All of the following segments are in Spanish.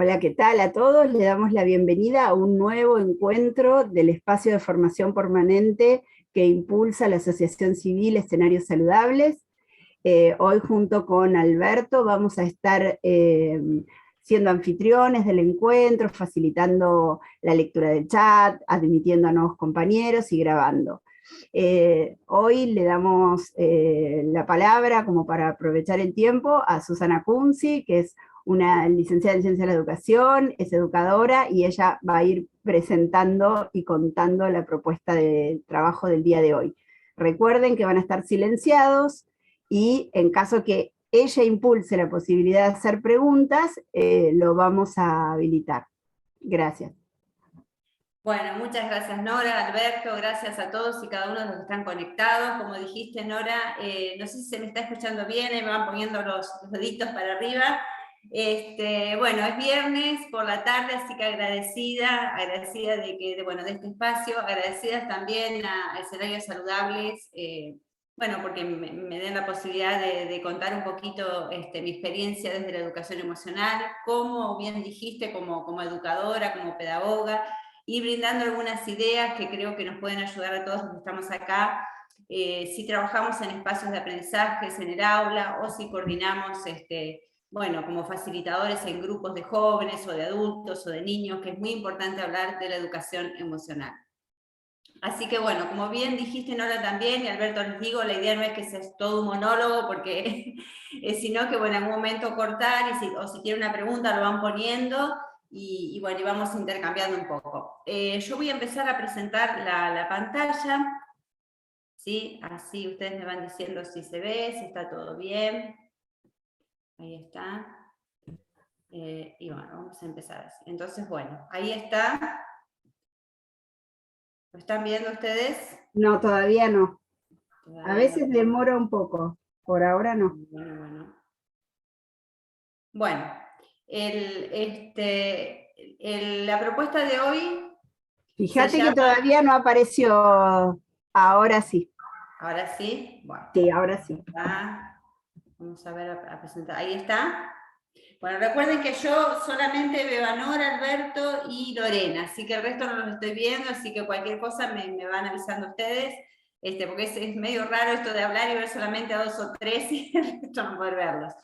Hola, ¿qué tal a todos? Le damos la bienvenida a un nuevo encuentro del espacio de formación permanente que impulsa la Asociación Civil Escenarios Saludables. Hoy junto con Alberto vamos a estar siendo anfitriones del encuentro, facilitando la lectura del chat, admitiendo a nuevos compañeros y grabando. Hoy le damos la palabra, como para aprovechar el tiempo, a Susana Kunzi, que es una licenciada en Ciencia de la Educación, es educadora, y ella va a ir presentando y contando la propuesta de trabajo del día de hoy. Recuerden que van a estar silenciados, y en caso que ella impulse la posibilidad de hacer preguntas, lo vamos a habilitar. Gracias. Bueno, muchas gracias Nora, Alberto, gracias a todos y cada uno de los que están conectados. Como dijiste Nora, no sé si se me está escuchando bien, me van poniendo los deditos para arriba. Bueno, es viernes por la tarde, así que agradecida de este espacio, agradecidas también a Escenarios Saludables, bueno, porque me den la posibilidad de contar un poquito mi experiencia desde la educación emocional, como bien dijiste, como educadora, como pedagoga, y brindando algunas ideas que creo que nos pueden ayudar a todos los que estamos acá, si trabajamos en espacios de aprendizajes en el aula, o si coordinamos bueno, como facilitadores en grupos de jóvenes o de adultos o de niños, que es muy importante hablar de la educación emocional. Así que bueno, como bien dijiste Nora también, y Alberto les digo, la idea no es que sea todo un monólogo, porque sino que bueno, en algún momento cortar, o si tienen una pregunta lo van poniendo, y bueno, y vamos intercambiando un poco. Yo voy a empezar a presentar la pantalla, ¿sí? Así ustedes me van diciendo si se ve, si está todo bien. Ahí está. Y bueno, vamos a empezar así. Entonces, bueno, ahí está. ¿Lo están viendo ustedes? No, todavía no. Todavía A veces no. demora un poco, por ahora no. Bueno, la propuesta de hoy se Fíjate que llama... todavía no apareció. Ahora sí. Ahora sí, bueno. Sí, ahora sí. Vamos a ver, a presentar. Ahí está. Bueno, recuerden que yo solamente veo a Nora, Alberto y Lorena, así que el resto no los estoy viendo, así que cualquier cosa me van avisando ustedes, porque es medio raro esto de hablar y ver solamente a 2 o 3 y el resto no poder verlos.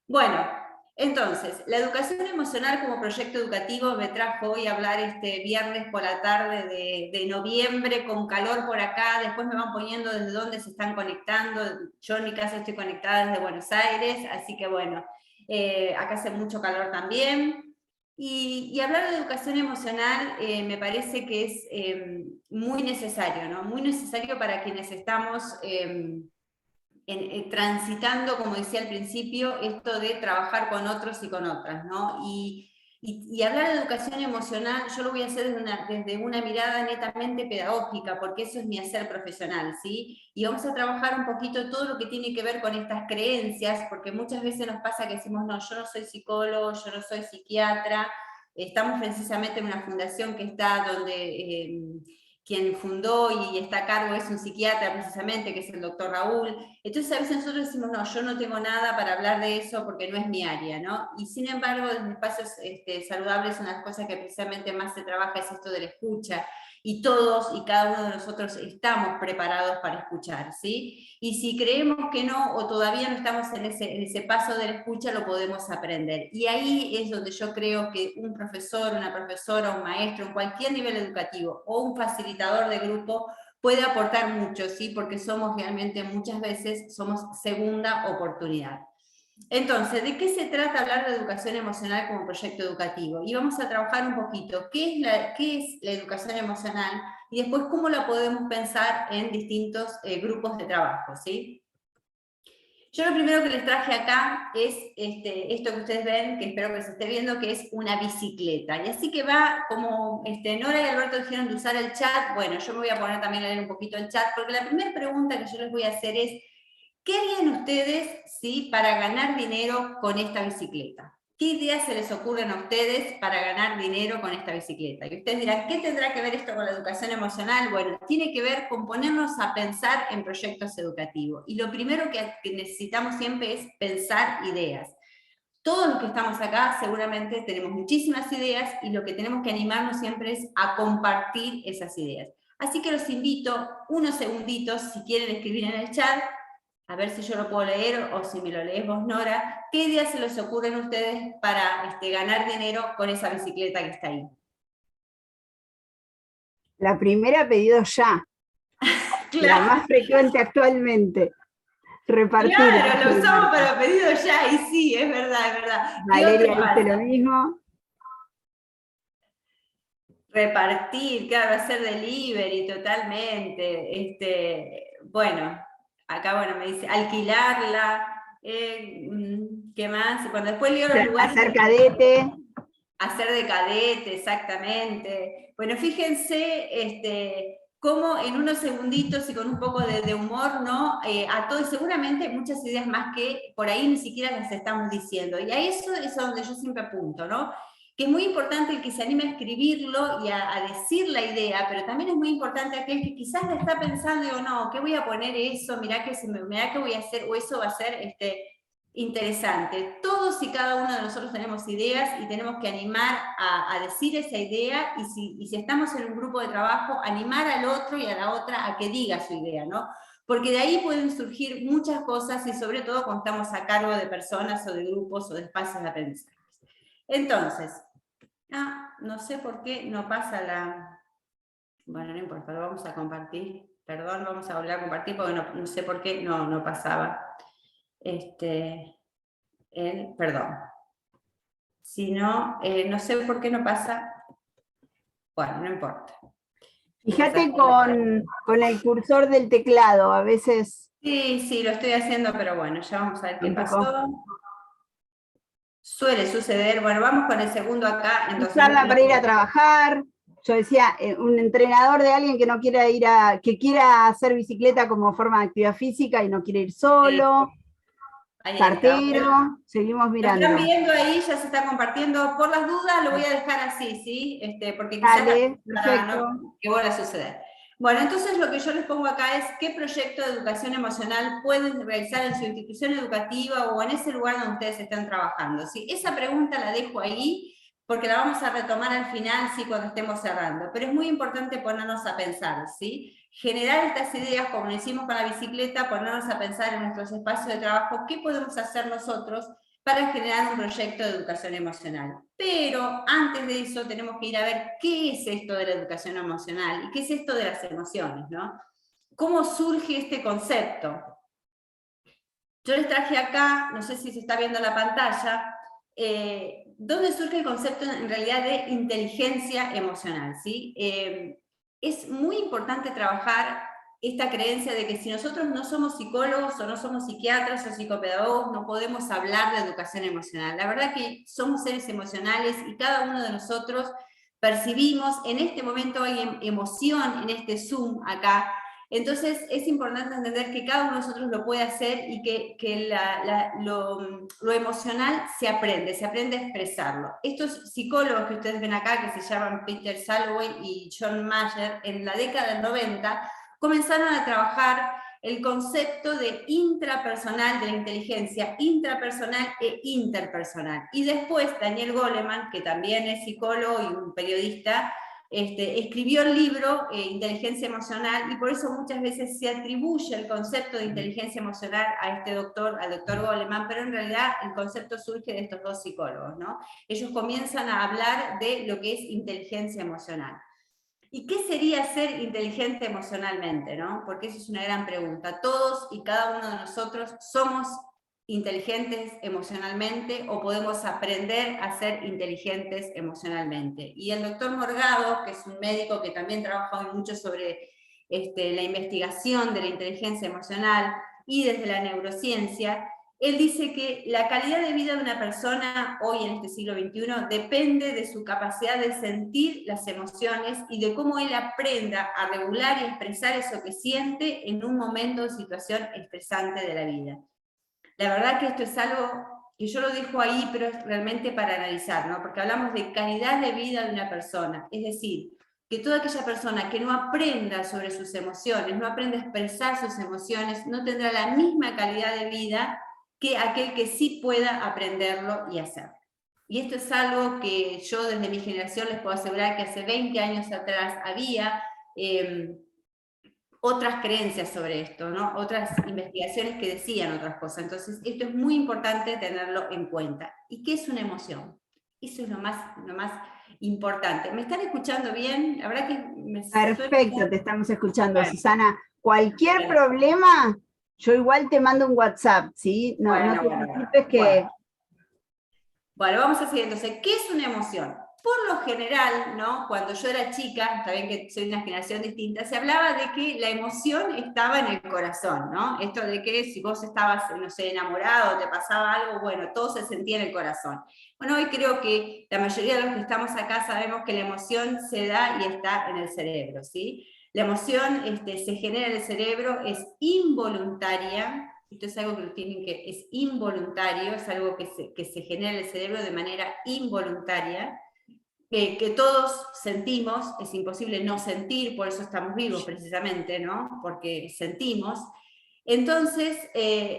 Bueno, entonces, la educación emocional como proyecto educativo me trajo hoy a hablar este viernes por la tarde de noviembre, con calor por acá, después me van poniendo desde dónde se están conectando. Yo en mi caso estoy conectada desde Buenos Aires, así que bueno, acá hace mucho calor también. Y hablar de educación emocional me parece que es muy necesario, ¿no? Muy necesario para quienes estamos transitando, como decía al principio, esto de trabajar con otros y con otras, ¿no? Y hablar de educación emocional, yo lo voy a hacer desde una mirada netamente pedagógica, porque eso es mi hacer profesional, ¿sí? Y vamos a trabajar un poquito todo lo que tiene que ver con estas creencias, porque muchas veces nos pasa que decimos, no, yo no soy psicólogo, yo no soy psiquiatra, estamos precisamente en una fundación que está donde... quien fundó y está a cargo es un psiquiatra precisamente, que es el doctor Raúl. Entonces a veces nosotros decimos, no, yo no tengo nada para hablar de eso porque no es mi área, ¿no? Y sin embargo, en espacios saludables, una de las cosas que precisamente más se trabaja es esto de la escucha, y todos y cada uno de nosotros estamos preparados para escuchar, ¿sí? Y si creemos que no, o todavía no estamos en ese paso de la escucha, lo podemos aprender. Y ahí es donde yo creo que un profesor, una profesora, un maestro, en cualquier nivel educativo, o un facilitador de grupo, puede aportar mucho, ¿sí? Porque somos realmente muchas veces, somos segunda oportunidad. Entonces, ¿de qué se trata hablar de educación emocional como proyecto educativo? Y vamos a trabajar un poquito qué es la educación emocional y después cómo la podemos pensar en distintos grupos de trabajo, ¿sí? Yo lo primero que les traje acá es esto que ustedes ven, que espero que se esté viendo, que es una bicicleta. Y así que va, como Nora y Alberto dijeron de usar el chat, bueno, yo me voy a poner también a leer un poquito el chat, porque la primera pregunta que yo les voy a hacer es, ¿qué harían ustedes, ¿sí?, para ganar dinero con esta bicicleta? ¿Qué ideas se les ocurren a ustedes para ganar dinero con esta bicicleta? Y ustedes dirán, ¿qué tendrá que ver esto con la educación emocional? Bueno, tiene que ver con ponernos a pensar en proyectos educativos. Y lo primero que necesitamos siempre es pensar ideas. todos los que estamos acá seguramente tenemos muchísimas ideas y lo que tenemos que animarnos siempre es a compartir esas ideas. Así que los invito unos segunditos, si quieren escribir en el chat, a ver si yo lo puedo leer o si me lo lees vos, Nora, ¿qué ideas se les ocurren a ustedes para ganar dinero con esa bicicleta que está ahí? La primera, pedido ya, la Claro, más frecuente actualmente. Repartir. claro, lo usamos para pedido ya, y sí, es verdad, es verdad. ¿Qué Valeria otro dice lo pasa? mismo. Repartir, claro, hacer delivery totalmente. Bueno, acá bueno, me dice alquilarla, ¿qué más? Cuando después leo los lugares... Hacer cadete. Hacer de cadete, exactamente. Bueno, fíjense cómo en unos segunditos y con un poco de humor, ¿no? A todo, y seguramente muchas ideas más que por ahí ni siquiera las estamos diciendo. Y a eso es a donde yo siempre apunto, ¿no? Que es muy importante el que se anime a escribirlo y a decir la idea, pero también es muy importante aquel que quizás la está pensando y digo, no, ¿qué voy a poner eso? Mirá qué voy a hacer, o eso va a ser interesante. Todos y cada uno de nosotros tenemos ideas y tenemos que animar a decir esa idea, y si estamos en un grupo de trabajo, animar al otro y a la otra a que diga su idea, ¿no? Porque de ahí pueden surgir muchas cosas, y sobre todo cuando estamos a cargo de personas o de grupos o de espacios de aprendizaje. Entonces, no sé por qué no pasa la... Bueno, no importa, lo vamos a compartir. Perdón, vamos a volver a compartir porque no sé por qué no pasaba. Perdón. Si no, no sé por qué no pasa. Bueno, no importa. Fíjate con el cursor del teclado, a veces... Sí, lo estoy haciendo, pero bueno, ya vamos a ver qué Tampoco. pasó. Suele suceder. Bueno, vamos con el segundo acá. Entonces, Usarla para ir a trabajar. Yo decía, un entrenador de alguien que no quiera que quiera hacer bicicleta como forma de actividad física y no quiere ir solo. Ahí está. Cartero, seguimos Lo mirando. están viendo ahí, ya se está compartiendo. Por las dudas lo voy a dejar así, ¿sí? Porque quizás Dale, para perfecto. que vuelva a suceder. Bueno, entonces lo que yo les pongo acá es qué proyecto de educación emocional pueden realizar en su institución educativa o en ese lugar donde ustedes están trabajando, ¿sí? Esa pregunta la dejo ahí porque la vamos a retomar al final, ¿sí? Cuando estemos cerrando. Pero es muy importante ponernos a pensar, ¿sí? Generar estas ideas, como lo hicimos con la bicicleta, ponernos a pensar en nuestros espacios de trabajo, qué podemos hacer nosotros para generar un proyecto de educación emocional. Pero antes de eso tenemos que ir a ver qué es esto de la educación emocional y qué es esto de las emociones, ¿no? ¿Cómo surge este concepto? Yo les traje acá, no sé si se está viendo en la pantalla, ¿dónde surge el concepto en realidad de inteligencia emocional? ¿Sí? Es muy importante trabajar esta creencia de que si nosotros no somos psicólogos o no somos psiquiatras o psicopedagogos, no podemos hablar de educación emocional. La verdad que somos seres emocionales y cada uno de nosotros percibimos, en este momento hay emoción en este Zoom acá. Entonces es importante entender que cada uno de nosotros lo puede hacer y que lo emocional se aprende a expresarlo. Estos psicólogos que ustedes ven acá, que se llaman Peter Salovey y John Mayer, en la década del 90, comenzaron a trabajar el concepto de intrapersonal, de la inteligencia intrapersonal e interpersonal. Y después Daniel Goleman, que también es psicólogo y un periodista, escribió el libro Inteligencia Emocional, y por eso muchas veces se atribuye el concepto de inteligencia emocional a al doctor Goleman, pero en realidad el concepto surge de estos dos psicólogos, ¿no? Ellos comienzan a hablar de lo que es inteligencia emocional. ¿Y qué sería ser inteligente emocionalmente, no? Porque eso es una gran pregunta. Todos y cada uno de nosotros somos inteligentes emocionalmente o podemos aprender a ser inteligentes emocionalmente. Y el doctor Morgado, que es un médico que también trabaja mucho sobre la investigación de la inteligencia emocional y desde la neurociencia, él dice que la calidad de vida de una persona hoy en este siglo XXI depende de su capacidad de sentir las emociones y de cómo él aprenda a regular y expresar eso que siente en un momento o situación estresante de la vida. La verdad que esto es algo que yo lo dejo ahí, pero es realmente para analizar, ¿no? Porque hablamos de calidad de vida de una persona, es decir, que toda aquella persona que no aprenda sobre sus emociones, no aprenda a expresar sus emociones, no tendrá la misma calidad de vida que aquel que sí pueda aprenderlo y hacerlo. Y esto es algo que yo desde mi generación les puedo asegurar que hace 20 años atrás había otras creencias sobre esto, ¿no? Otras investigaciones que decían otras cosas. Entonces, esto es muy importante tenerlo en cuenta. ¿Y qué es una emoción? Eso es lo más importante. ¿Me están escuchando bien? La verdad que me Perfecto, te estamos escuchando, bueno, Susana. Cualquier bueno, problema, yo igual te mando un WhatsApp, ¿sí? No te preocupes que... Bueno, vamos a seguir entonces. ¿Qué es una emoción? Por lo general, ¿no? Cuando yo era chica, está bien que soy de una generación distinta, se hablaba de que la emoción estaba en el corazón, ¿no? Esto de que si vos estabas, no sé, enamorado, te pasaba algo, bueno, todo se sentía en el corazón. Bueno, hoy creo que la mayoría de los que estamos acá sabemos que la emoción se da y está en el cerebro, ¿sí? La emoción se genera en el cerebro, es involuntaria. Esto es algo que es involuntario, es algo que se genera en el cerebro de manera involuntaria, que todos sentimos, es imposible no sentir, por eso estamos vivos precisamente, ¿no? Porque sentimos. Entonces,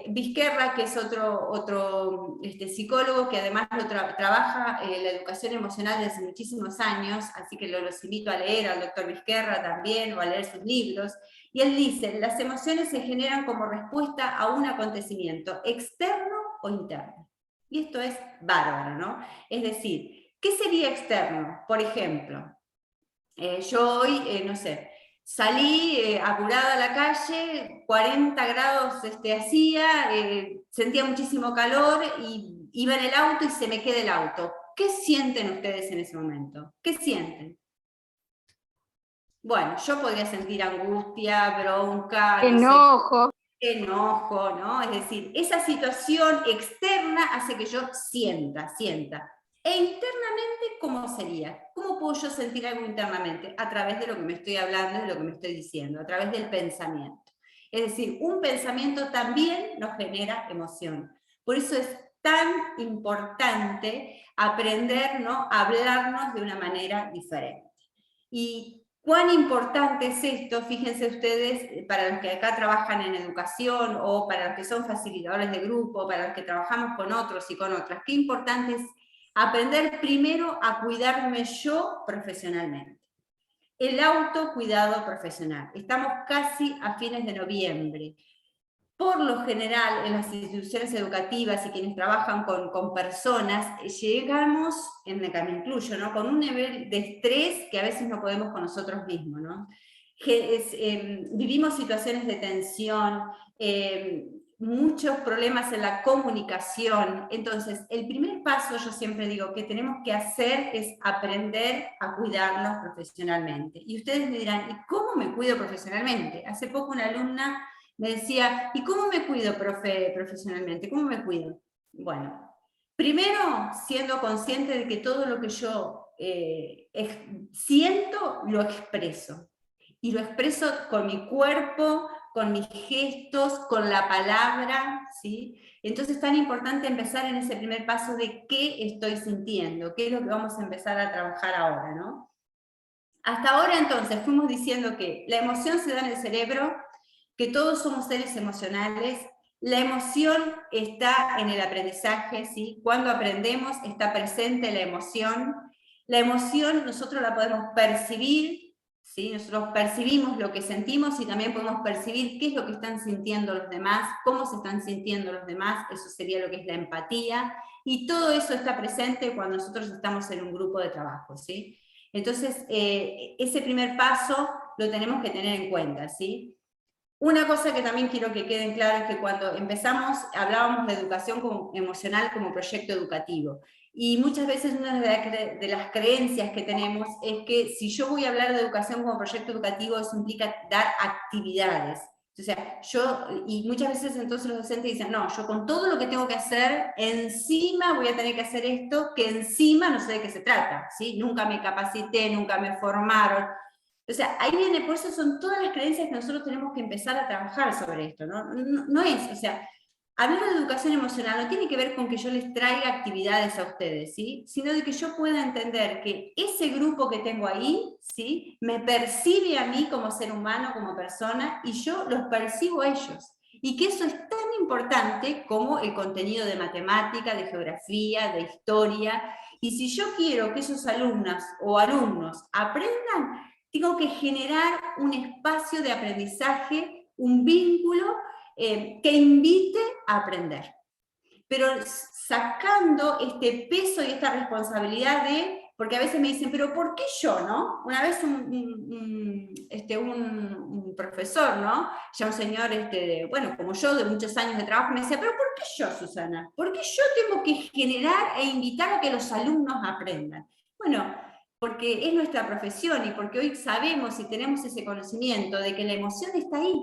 Vizquerra, que es otro psicólogo que además trabaja la educación emocional desde muchísimos años, así que los invito a leer al doctor Vizquerra también, o a leer sus libros, y él dice, las emociones se generan como respuesta a un acontecimiento externo o interno. Y esto es bárbaro, ¿no? Es decir, ¿qué sería externo? Por ejemplo, yo hoy, no sé, salí apurada a la calle, 40 grados hacía, sentía muchísimo calor y iba en el auto y se me queda el auto. ¿Qué sienten ustedes en ese momento? ¿Qué sienten? Bueno, yo podría sentir angustia, bronca, no sé, enojo, ¿no? Es decir, esa situación externa hace que yo sienta. E internamente, ¿cómo sería? ¿Cómo puedo yo sentir algo internamente? A través de lo que me estoy hablando, de lo que me estoy diciendo, a través del pensamiento. Es decir, un pensamiento también nos genera emoción. Por eso es tan importante aprender, ¿no?, a hablarnos de una manera diferente. Y cuán importante es esto, fíjense ustedes, para los que acá trabajan en educación o para los que son facilitadores de grupo, para los que trabajamos con otros y con otras, qué importante es aprender primero a cuidarme yo profesionalmente. El autocuidado profesional. Estamos casi a fines de noviembre. Por lo general, en las instituciones educativas y quienes trabajan con personas, llegamos, en el que me incluyo, ¿no?, con un nivel de estrés que a veces no podemos con nosotros mismos, ¿no? Vivimos situaciones de tensión, muchos problemas en la comunicación. Entonces, el primer paso, yo siempre digo, que tenemos que hacer es aprender a cuidarnos profesionalmente. Y ustedes me dirán, ¿y cómo me cuido profesionalmente? Hace poco una alumna me decía, ¿y cómo me cuido, profe, profesionalmente? ¿Cómo me cuido? Bueno, primero siendo consciente de que todo lo que yo siento, lo expreso. Y lo expreso con mi cuerpo, con mis gestos, con la palabra, ¿sí? Entonces es tan importante empezar en ese primer paso de qué estoy sintiendo, qué es lo que vamos a empezar a trabajar ahora, ¿no? Hasta ahora entonces fuimos diciendo que la emoción se da en el cerebro, que todos somos seres emocionales, la emoción está en el aprendizaje, ¿sí? Cuando aprendemos está presente la emoción nosotros la podemos percibir, ¿sí? Nosotros percibimos lo que sentimos y también podemos percibir qué es lo que están sintiendo los demás, cómo se están sintiendo los demás, eso sería lo que es la empatía, y todo eso está presente cuando nosotros estamos en un grupo de trabajo, ¿sí? Entonces, ese primer paso lo tenemos que tener en cuenta, ¿sí? Una cosa que también quiero que quede claro es que cuando empezamos hablábamos de educación emocional como proyecto educativo. Y muchas veces una de las creencias que tenemos es que si yo voy a hablar de educación como proyecto educativo, eso implica dar actividades. O sea, y muchas veces entonces los docentes dicen, no, yo con todo lo que tengo que hacer, encima voy a tener que hacer esto, que encima no sé de qué se trata, ¿sí? Nunca me capacité, nunca me formaron. O sea, ahí viene, por eso son todas las creencias que nosotros tenemos que empezar a trabajar sobre esto, ¿no? No es, o sea, hablar de educación emocional no tiene que ver con que yo les traiga actividades a ustedes, ¿sí? Sino de que yo pueda entender que ese grupo que tengo ahí, ¿sí?, me percibe a mí como ser humano, como persona, y yo los percibo a ellos. y que eso es tan importante como el contenido de matemática, de geografía, de historia, y si yo quiero que esos alumnas o alumnos aprendan, tengo que generar un espacio de aprendizaje, un vínculo que invite a aprender. Pero sacando este peso y esta responsabilidad de, porque a veces me dicen, pero ¿por qué yo, no? Una vez un profesor, ¿no? Ya un señor, bueno, como yo, de muchos años de trabajo, me decía, pero ¿por qué yo, Susana? ¿Por qué yo tengo que generar e invitar a que los alumnos aprendan? Bueno, porque es nuestra profesión y porque hoy sabemos y tenemos ese conocimiento de que la emoción está ahí.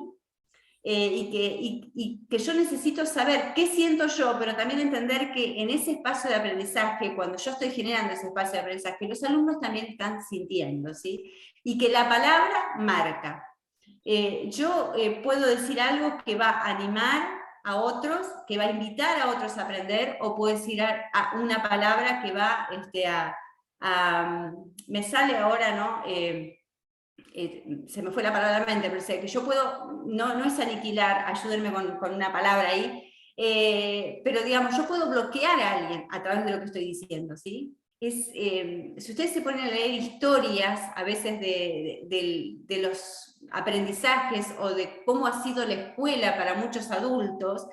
Y que yo necesito saber qué siento yo, pero también entender que en ese espacio de aprendizaje, cuando yo estoy generando ese espacio de aprendizaje, los alumnos también están sintiendo, ¿sí? Y que la palabra marca. Yo puedo decir algo que va a animar a otros, que va a invitar a otros a aprender, o puedo decir a una palabra que va me sale ahora, ¿no? Se me fue la palabra de la mente, pero sé que yo puedo, no es aniquilar, ayúdenme con una palabra ahí, pero digamos, yo puedo bloquear a alguien a través de lo que estoy diciendo, ¿sí? Si ustedes se ponen a leer historias, a veces de los aprendizajes o de cómo ha sido la escuela para muchos adultos,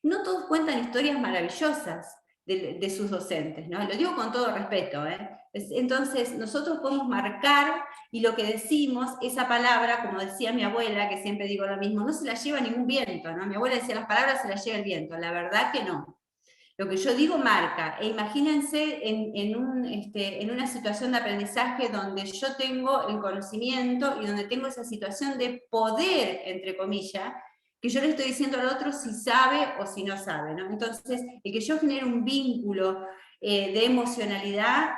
no todos cuentan historias maravillosas de sus docentes, ¿no? Lo digo con todo respeto, ¿eh? Entonces, nosotros podemos marcar, y lo que decimos, esa palabra, como decía mi abuela, que siempre digo lo mismo, no se la lleva ningún viento, ¿no? Mi abuela decía, las palabras se las lleva el viento, la verdad que no. Lo que yo digo marca, e imagínense en una situación de aprendizaje donde yo tengo el conocimiento y donde tengo esa situación de poder, entre comillas, que yo le estoy diciendo al otro si sabe o si no sabe, ¿no? Entonces, el que yo genere un vínculo de emocionalidad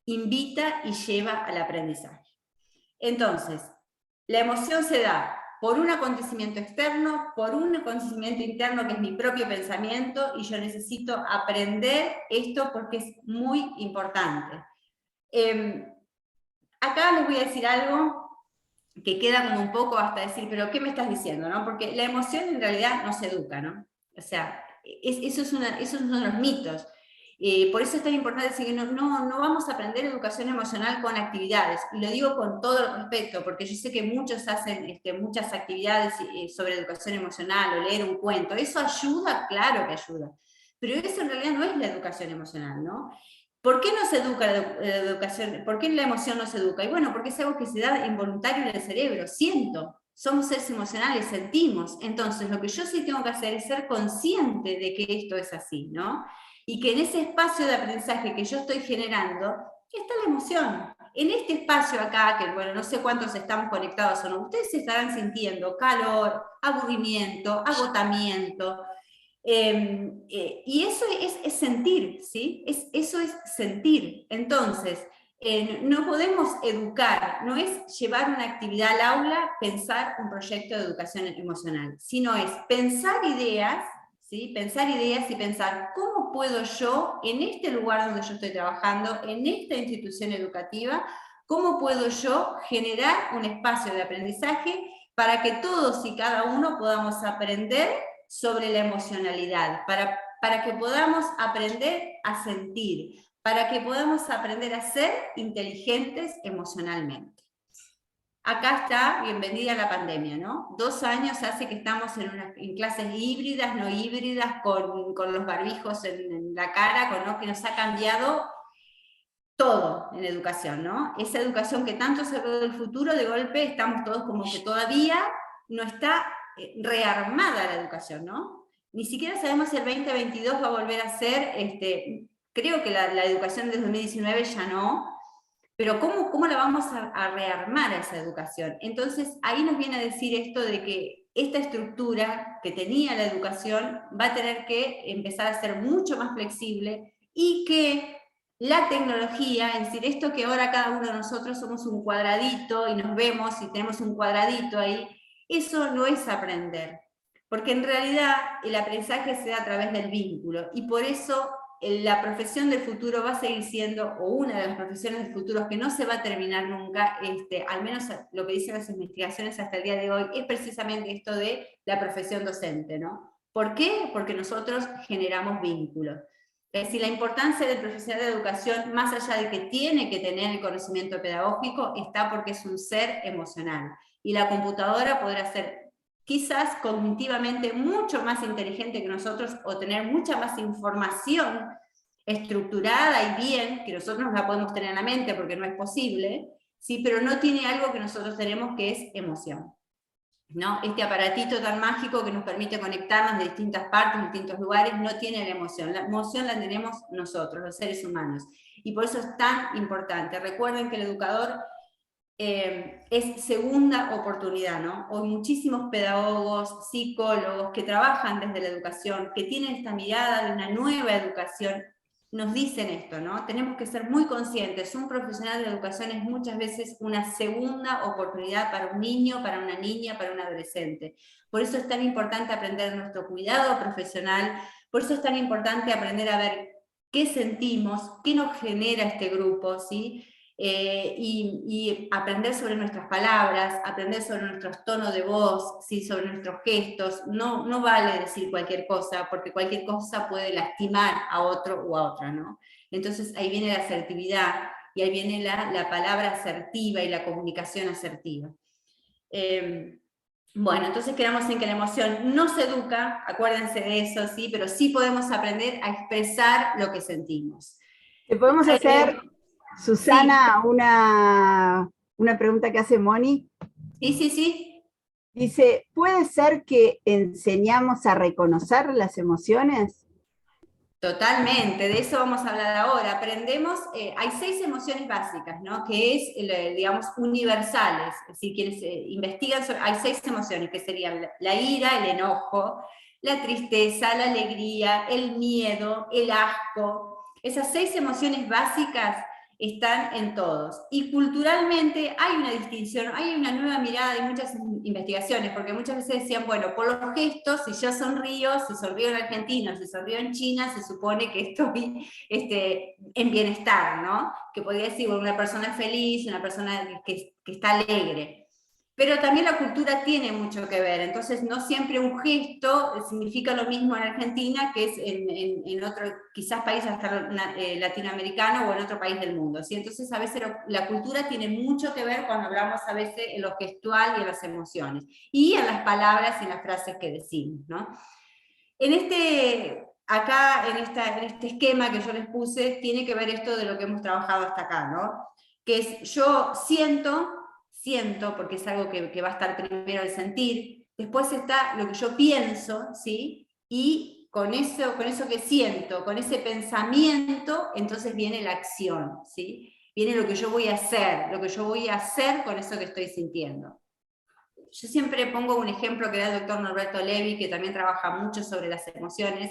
invita y lleva al aprendizaje. Entonces, la emoción se da por un acontecimiento externo, por un acontecimiento interno que es mi propio pensamiento, y yo necesito aprender esto porque es muy importante. Acá les voy a decir algo que queda como un poco hasta decir, pero ¿qué me estás diciendo? ¿No? Porque la emoción en realidad no se educa, ¿no? O sea, eso es uno de los mitos. Por eso es tan importante decir que no vamos a aprender educación emocional con actividades, y lo digo con todo el respeto, porque yo sé que muchos hacen muchas actividades sobre educación emocional o leer un cuento. ¿Eso ayuda? Claro que ayuda, pero eso en realidad no es la educación emocional, ¿no? ¿Por qué no se educa la educación? ¿Por qué la emoción no se educa? Y bueno, porque es algo que se da involuntario en el cerebro. Siento, somos seres emocionales, sentimos. Entonces, lo que yo sí tengo que hacer es ser consciente de que esto es así, ¿no? Y que en ese espacio de aprendizaje que yo estoy generando, está la emoción. En este espacio acá, que bueno, no sé cuántos estamos conectados o no, ustedes estarán sintiendo calor, aburrimiento, agotamiento, y eso es sentir, ¿sí? Eso es sentir. Entonces, no podemos educar, no es llevar una actividad al aula, pensar un proyecto de educación emocional, sino es pensar ideas, ¿sí? Pensar ideas y pensar cómo puedo yo, en este lugar donde yo estoy trabajando, en esta institución educativa, cómo puedo yo generar un espacio de aprendizaje para que todos y cada uno podamos aprender sobre la emocionalidad, para que podamos aprender a sentir, para que podamos aprender a ser inteligentes emocionalmente. Acá está, bienvenida a la pandemia, ¿no? 2 años hace que estamos en clases híbridas, no híbridas, con los barbijos en la cara, ¿no? Que nos ha cambiado todo en educación, ¿no? Esa educación que tanto se ve del futuro, de golpe estamos todos como que todavía no está rearmada la educación, ¿no? Ni siquiera sabemos si el 2022 va a volver a ser, creo que la educación de 2019 ya no, pero ¿cómo la vamos a rearmar a esa educación? Entonces ahí nos viene a decir esto de que esta estructura que tenía la educación va a tener que empezar a ser mucho más flexible, y que la tecnología, es decir, esto que ahora cada uno de nosotros somos un cuadradito y nos vemos y tenemos un cuadradito ahí, eso no es aprender, porque en realidad el aprendizaje se da a través del vínculo, y por eso la profesión del futuro va a seguir siendo, o una de las profesiones del futuro que no se va a terminar nunca, al menos lo que dicen las investigaciones hasta el día de hoy, es precisamente esto de la profesión docente, ¿no? ¿Por qué? Porque nosotros generamos vínculos. Es decir, la importancia del profesional de educación, más allá de que tiene que tener el conocimiento pedagógico, está porque es un ser emocional. Y la computadora podrá ser quizás cognitivamente mucho más inteligente que nosotros, o tener mucha más información estructurada y bien, que nosotros no la podemos tener en la mente porque no es posible, ¿sí? Pero no tiene algo que nosotros tenemos, que es emoción, ¿no? Este aparatito tan mágico que nos permite conectarnos de distintas partes, de distintos lugares, no tiene la emoción la tenemos nosotros, los seres humanos, y por eso es tan importante. Recuerden que el educador es segunda oportunidad, ¿no? Hoy muchísimos pedagogos, psicólogos que trabajan desde la educación, que tienen esta mirada de una nueva educación, nos dicen esto, ¿no? Tenemos que ser muy conscientes. Un profesional de la educación es muchas veces una segunda oportunidad para un niño, para una niña, para un adolescente. Por eso es tan importante aprender nuestro cuidado profesional, por eso es tan importante aprender a ver qué sentimos, qué nos genera este grupo, ¿sí? Y aprender sobre nuestras palabras, aprender sobre nuestros tonos de voz, ¿sí? Sobre nuestros gestos. No vale decir cualquier cosa, porque cualquier cosa puede lastimar a otro o a otra, ¿no? Entonces ahí viene la asertividad, y ahí viene la palabra asertiva y la comunicación asertiva. Bueno, entonces quedamos en que la emoción no se educa, acuérdense de eso, ¿sí? Pero sí podemos aprender a expresar lo que sentimos. ¿Te podemos hacer, Susana, Sí. una pregunta que hace Moni? Sí. Dice, ¿puede ser que enseñamos a reconocer las emociones? Totalmente, de eso vamos a hablar ahora. Aprendemos, hay 6 emociones básicas, ¿no? Que es, digamos, universales. Si quienes investigan, hay 6 emociones, que serían la ira, el enojo, la tristeza, la alegría, el miedo, el asco. Esas 6 emociones básicas están en todos. Y culturalmente hay una distinción, hay una nueva mirada, hay muchas investigaciones, porque muchas veces decían, bueno, por los gestos, si yo sonrío, si sonrío en argentino, si sonrío en China, se supone que estoy en bienestar, ¿no? Que podría decir, bueno, una persona feliz, una persona que está alegre. Pero también la cultura tiene mucho que ver, entonces no siempre un gesto significa lo mismo en Argentina que es en otro, quizás país hasta latinoamericano o en otro país del mundo, ¿sí? Entonces a veces la cultura tiene mucho que ver cuando hablamos a veces en lo gestual y en las emociones, y en las palabras y en las frases que decimos, ¿no? Acá en este esquema que yo les puse, tiene que ver esto de lo que hemos trabajado hasta acá, ¿no? Que es, yo siento, porque es algo que va a estar primero el sentir, después está lo que yo pienso, ¿sí? Y con eso que siento, con ese pensamiento, entonces viene la acción, ¿sí? Viene lo que yo voy a hacer con eso que estoy sintiendo. Yo siempre pongo un ejemplo que da el doctor Norberto Levi, que también trabaja mucho sobre las emociones,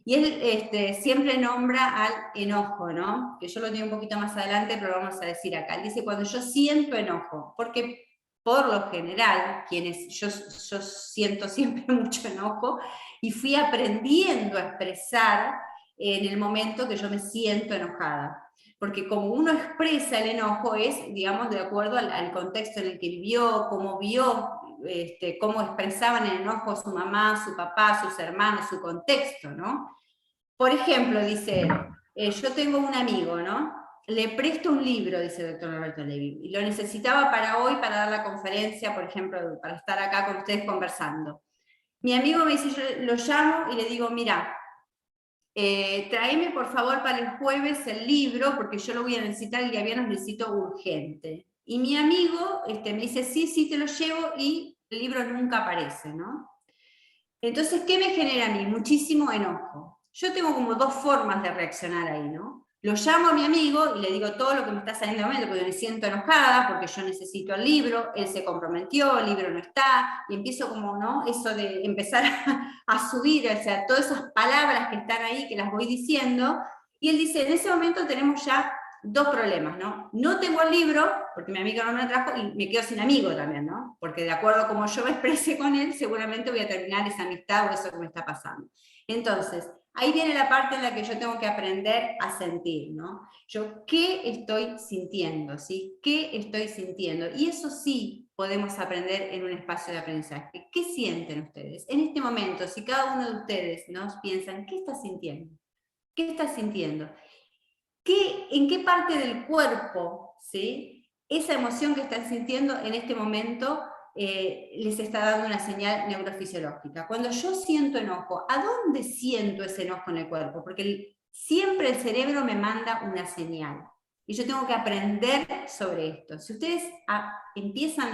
y él siempre nombra al enojo, ¿no? Que yo lo tengo un poquito más adelante, pero lo vamos a decir acá. Él dice, cuando yo siento enojo, porque por lo general, yo siento siempre mucho enojo, y fui aprendiendo a expresar en el momento que yo me siento enojada. Porque como uno expresa el enojo es, digamos, de acuerdo al contexto en el que vivió, cómo vio, cómo expresaban el enojo su mamá, su papá, sus hermanos, su contexto, ¿no? Por ejemplo, dice él, yo tengo un amigo, ¿no? Le presto un libro, dice el doctor Roberto Levi, y lo necesitaba para hoy, para dar la conferencia, por ejemplo, para estar acá con ustedes conversando. Mi amigo me dice, yo lo llamo y le digo, mira, tráeme por favor para el jueves el libro, porque yo lo voy a necesitar el día viernes, necesito urgente. Y mi amigo me dice, sí, te lo llevo, y el libro nunca aparece, ¿no? Entonces, ¿qué me genera a mí? Muchísimo enojo. Yo tengo como 2 formas de reaccionar ahí, ¿no? Lo llamo a mi amigo y le digo todo lo que me está saliendo de momento, porque me siento enojada, porque yo necesito el libro, él se comprometió, el libro no está, y empiezo como, ¿no? Eso de empezar a subir, o sea, todas esas palabras que están ahí, que las voy diciendo, y él dice, en ese momento tenemos ya 2 problemas, ¿no? No tengo el libro, porque mi amigo no me lo trajo, y me quedo sin amigo también, ¿no? Porque de acuerdo a como yo me exprese con él, seguramente voy a terminar esa amistad o eso que me está pasando. Entonces, ahí viene la parte en la que yo tengo que aprender a sentir, ¿no? Yo, ¿qué estoy sintiendo? ¿Sí? ¿Qué estoy sintiendo? Y eso sí podemos aprender en un espacio de aprendizaje. ¿Qué sienten ustedes? En este momento, si cada uno de ustedes nos piensan, ¿qué está sintiendo? ¿Qué está sintiendo? ¿En qué parte del cuerpo, ¿sí?, esa emoción que están sintiendo en este momento les está dando una señal neurofisiológica? Cuando yo siento enojo, ¿a dónde siento ese enojo en el cuerpo? Porque siempre el cerebro me manda una señal. Y yo tengo que aprender sobre esto. Si ustedes empiezan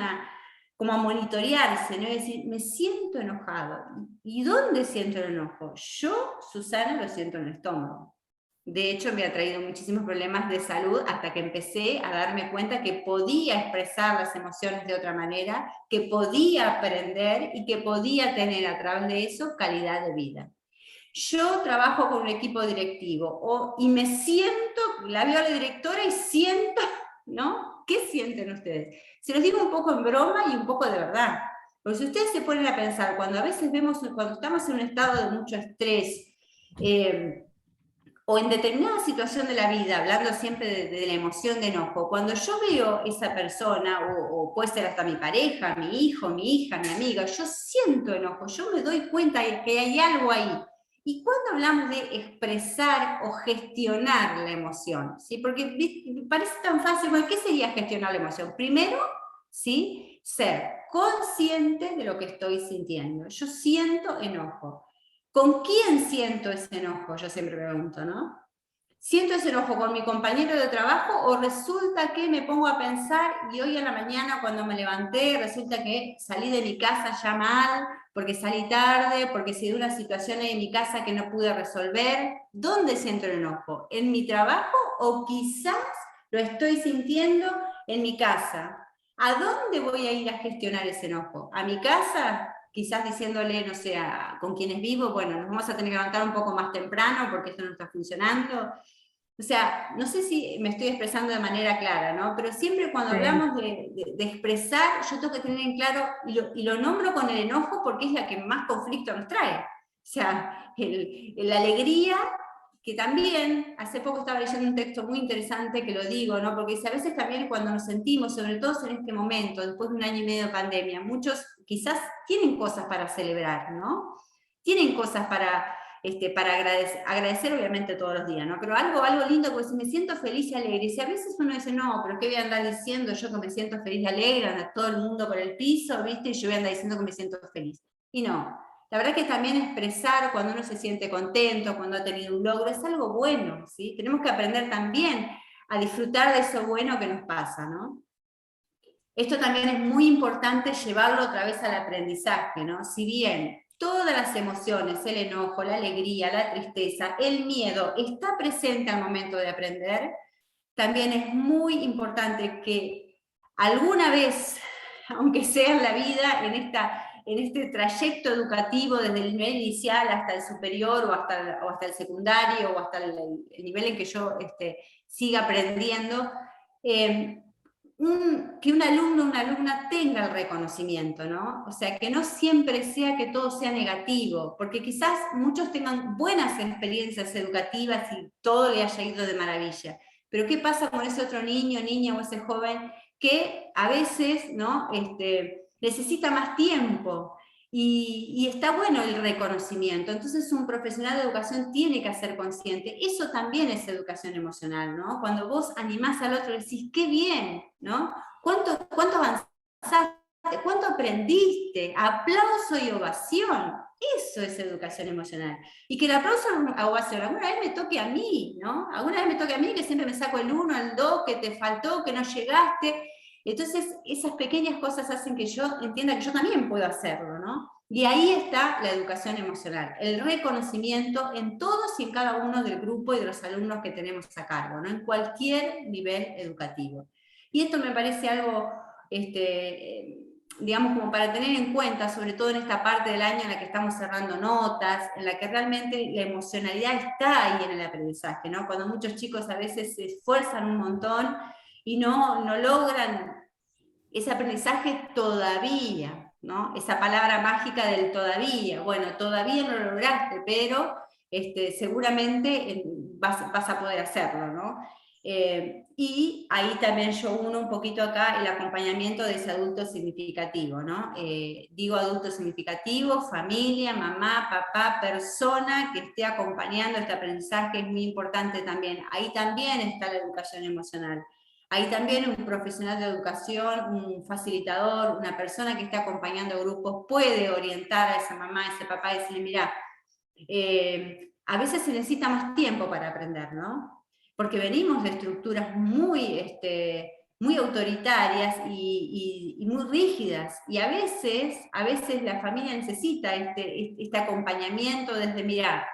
como a monitorearse, ¿no? Y decir, me siento enojado. ¿Y dónde siento el enojo? Yo, Susana, lo siento en el estómago. De hecho, me ha traído muchísimos problemas de salud hasta que empecé a darme cuenta que podía expresar las emociones de otra manera, que podía aprender y que podía tener a través de eso calidad de vida. Yo trabajo con un equipo directivo y me siento, la veo a la directora y siento, ¿no? ¿Qué sienten ustedes? Se los digo un poco en broma y un poco de verdad. Porque si ustedes se ponen a pensar, cuando a veces vemos, cuando estamos en un estado de mucho estrés, o en determinada situación de la vida, hablando siempre de la emoción de enojo, cuando yo veo esa persona, o puede ser hasta mi pareja, mi hijo, mi hija, mi amiga, yo siento enojo, yo me doy cuenta de que hay algo ahí. Y cuando hablamos de expresar o gestionar la emoción, ¿sí? Porque parece tan fácil, bueno, ¿qué sería gestionar la emoción? Primero, ¿sí?, ser consciente de lo que estoy sintiendo. Yo siento enojo. ¿Con quién siento ese enojo? Yo siempre me pregunto, ¿no? ¿Siento ese enojo con mi compañero de trabajo o resulta que me pongo a pensar y hoy en la mañana cuando me levanté resulta que salí de mi casa ya mal, porque salí tarde, porque se dio una situación en mi casa que no pude resolver? ¿Dónde siento el enojo? ¿En mi trabajo o quizás lo estoy sintiendo en mi casa? ¿A dónde voy a ir a gestionar ese enojo? ¿A mi casa? Quizás diciéndole, no sé, con quienes vivo, bueno, nos vamos a tener que levantar un poco más temprano porque esto no está funcionando. O sea, no sé si me estoy expresando de manera clara, ¿no? Pero siempre cuando hablamos de expresar, yo tengo que tener en claro, y lo nombro con el enojo porque es la que más conflicto nos trae. O sea, la alegría, que también, hace poco estaba leyendo un texto muy interesante que lo digo, ¿no? Porque a veces también cuando nos sentimos, sobre todo en este momento, después de un año y medio de pandemia, muchos quizás tienen cosas para celebrar, ¿no? Tienen cosas para agradecer obviamente todos los días, ¿no? Pero algo lindo, porque si me siento feliz y alegre, y si a veces uno dice, no, pero ¿qué voy a andar diciendo yo que me siento feliz y alegre? Anda todo el mundo por el piso, ¿viste? Y yo voy a andar diciendo que me siento feliz. Y no, la verdad que también expresar cuando uno se siente contento, cuando ha tenido un logro, es algo bueno, ¿sí? Tenemos que aprender también a disfrutar de eso bueno que nos pasa, ¿no? Esto también es muy importante llevarlo otra vez al aprendizaje, ¿no? Si bien todas las emociones, el enojo, la alegría, la tristeza, el miedo, está presente al momento de aprender, también es muy importante que alguna vez, aunque sea en la vida, en este trayecto educativo desde el nivel inicial hasta el superior o hasta el secundario o hasta el nivel en que yo siga aprendiendo, que un alumno o una alumna tenga el reconocimiento, ¿no? O sea, que no siempre sea que todo sea negativo, porque quizás muchos tengan buenas experiencias educativas y todo le haya ido de maravilla. Pero ¿qué pasa con ese otro niño, niña o ese joven que a veces, ¿no?, necesita más tiempo? Y está bueno el reconocimiento. Entonces un profesional de educación tiene que ser consciente. Eso también es educación emocional, ¿no? Cuando vos animás al otro, decís, qué bien, ¿no? ¿Cuánto avanzaste? ¿Cuánto aprendiste? Aplauso y ovación. Eso es educación emocional. Y que el aplauso o ovación alguna vez me toque a mí, ¿no? Alguna vez me toque a mí, que siempre me saco el 1, el 2, que te faltó, que no llegaste. Entonces, esas pequeñas cosas hacen que yo entienda que yo también puedo hacerlo, ¿no? Y ahí está la educación emocional, el reconocimiento en todos y en cada uno del grupo y de los alumnos que tenemos a cargo, ¿no? En cualquier nivel educativo. Y esto me parece algo, digamos, como para tener en cuenta, sobre todo en esta parte del año en la que estamos cerrando notas, en la que realmente la emocionalidad está ahí en el aprendizaje, ¿no? Cuando muchos chicos a veces se esfuerzan un montón y no logran ese aprendizaje todavía, ¿no? Esa palabra mágica del todavía. Bueno, todavía no lo lograste, pero seguramente vas a poder hacerlo, ¿no? Y ahí también yo uno un poquito acá el acompañamiento de ese adulto significativo, ¿no? Digo adulto significativo, familia, mamá, papá, persona que esté acompañando este aprendizaje es muy importante también. Ahí también está la educación emocional. Ahí también un profesional de educación, un facilitador, una persona que esté acompañando grupos puede orientar a esa mamá, a ese papá y decirle, mira, a veces se necesita más tiempo para aprender, ¿no? Porque venimos de estructuras muy autoritarias y muy rígidas, y a veces la familia necesita este acompañamiento desde, mira,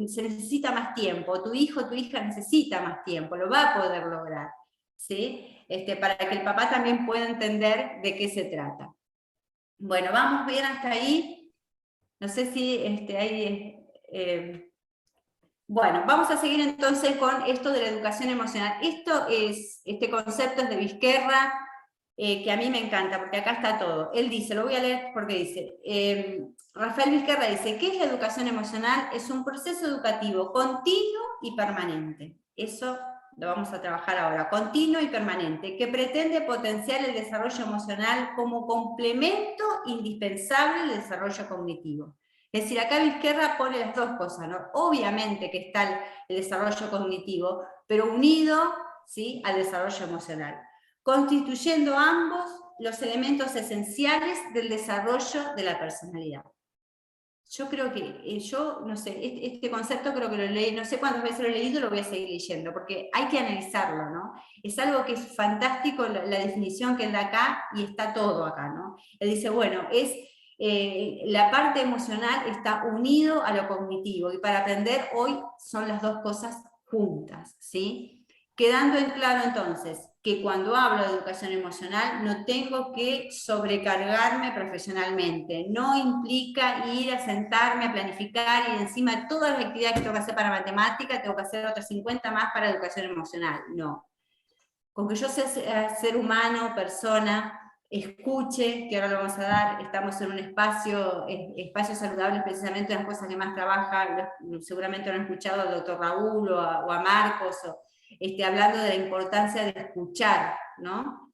se necesita más tiempo, tu hijo, tu hija necesita más tiempo, lo va a poder lograr, ¿sí? Para que el papá también pueda entender de qué se trata. Bueno, vamos bien hasta ahí. No sé si hay... bueno, vamos a seguir entonces con esto de la educación emocional. Este concepto es de Vizquerra, que a mí me encanta, porque acá está todo. Él dice, lo voy a leer porque dice, Rafael Vizquerra dice, ¿qué es la educación emocional? Es un proceso educativo continuo y permanente. Eso lo vamos a trabajar ahora, continuo y permanente, que pretende potenciar el desarrollo emocional como complemento indispensable al desarrollo cognitivo. Es decir, acá Vizquerra pone las dos cosas, ¿no? Obviamente que está el desarrollo cognitivo, pero unido, ¿sí?, al desarrollo emocional, constituyendo ambos los elementos esenciales del desarrollo de la personalidad. Yo creo que, no sé, este concepto creo que lo leí, no sé cuántas veces lo he leído, lo voy a seguir leyendo, porque hay que analizarlo, ¿no? Es algo que es fantástico la definición que él da acá, y está todo acá, ¿no? Él dice, bueno, la parte emocional está unido a lo cognitivo, y para aprender hoy son las dos cosas juntas, ¿sí? Quedando en claro entonces que cuando hablo de educación emocional no tengo que sobrecargarme profesionalmente, no implica ir a sentarme a planificar y encima de todas las actividades que tengo que hacer para matemática, tengo que hacer otras 50 más para educación emocional, no. Con que yo sea ser humano, persona, escuche, que ahora lo vamos a dar, estamos en un espacio saludable, precisamente una de las cosas que más trabaja, seguramente lo han escuchado al doctor Raúl o a Marcos, hablando de la importancia de escuchar, ¿no?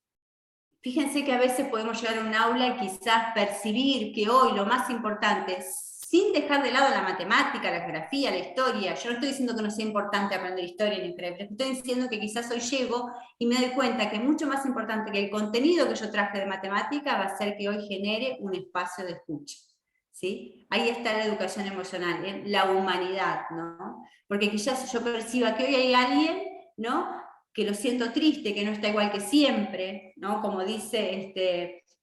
Fíjense que a veces podemos llegar a un aula y quizás percibir que hoy lo más importante es, sin dejar de lado la matemática, la geografía, la historia, yo no estoy diciendo que no sea importante aprender historia ni geografía, estoy diciendo que quizás hoy llego y me doy cuenta que es mucho más importante que el contenido que yo traje de matemática va a ser que hoy genere un espacio de escucha, ¿sí? Ahí está la educación emocional, la humanidad, ¿no? Porque quizás yo perciba que hoy hay alguien, ¿no?, que lo siento triste, que no está igual que siempre, ¿no? Como dice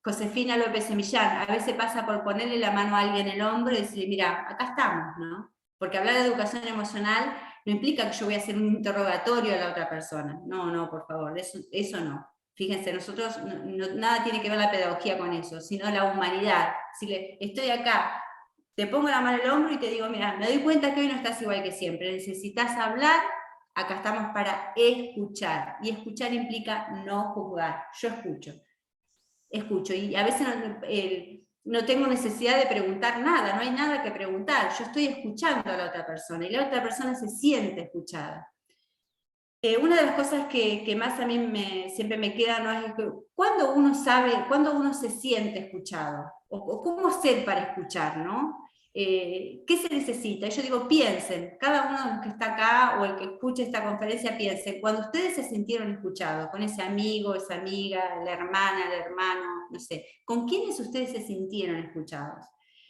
Josefina López Semillán, a veces pasa por ponerle la mano a alguien en el hombro y decirle, mira, acá estamos, ¿no? Porque hablar de educación emocional no implica que yo voy a hacer un interrogatorio a la otra persona, no, por favor, eso no. Fíjense, nosotros, nada tiene que ver la pedagogía con eso, sino la humanidad. Si estoy acá, te pongo la mano en el hombro y te digo, mira, me doy cuenta que hoy no estás igual que siempre, necesitas hablar. Acá estamos para escuchar, y escuchar implica no juzgar. Yo escucho, y a veces no tengo necesidad de preguntar nada, no hay nada que preguntar, yo estoy escuchando a la otra persona, y la otra persona se siente escuchada. Una de las cosas que más a mí siempre me queda, ¿no?, es que cuando uno se siente escuchado, o cómo hacer para escuchar, ¿no? ¿Qué se necesita? Yo digo, piensen, cada uno de los que está acá o el que escuche esta conferencia, piensen, cuando ustedes se sintieron escuchados, con ese amigo, esa amiga, la hermana, el hermano, no sé, ¿con quiénes ustedes se sintieron escuchados?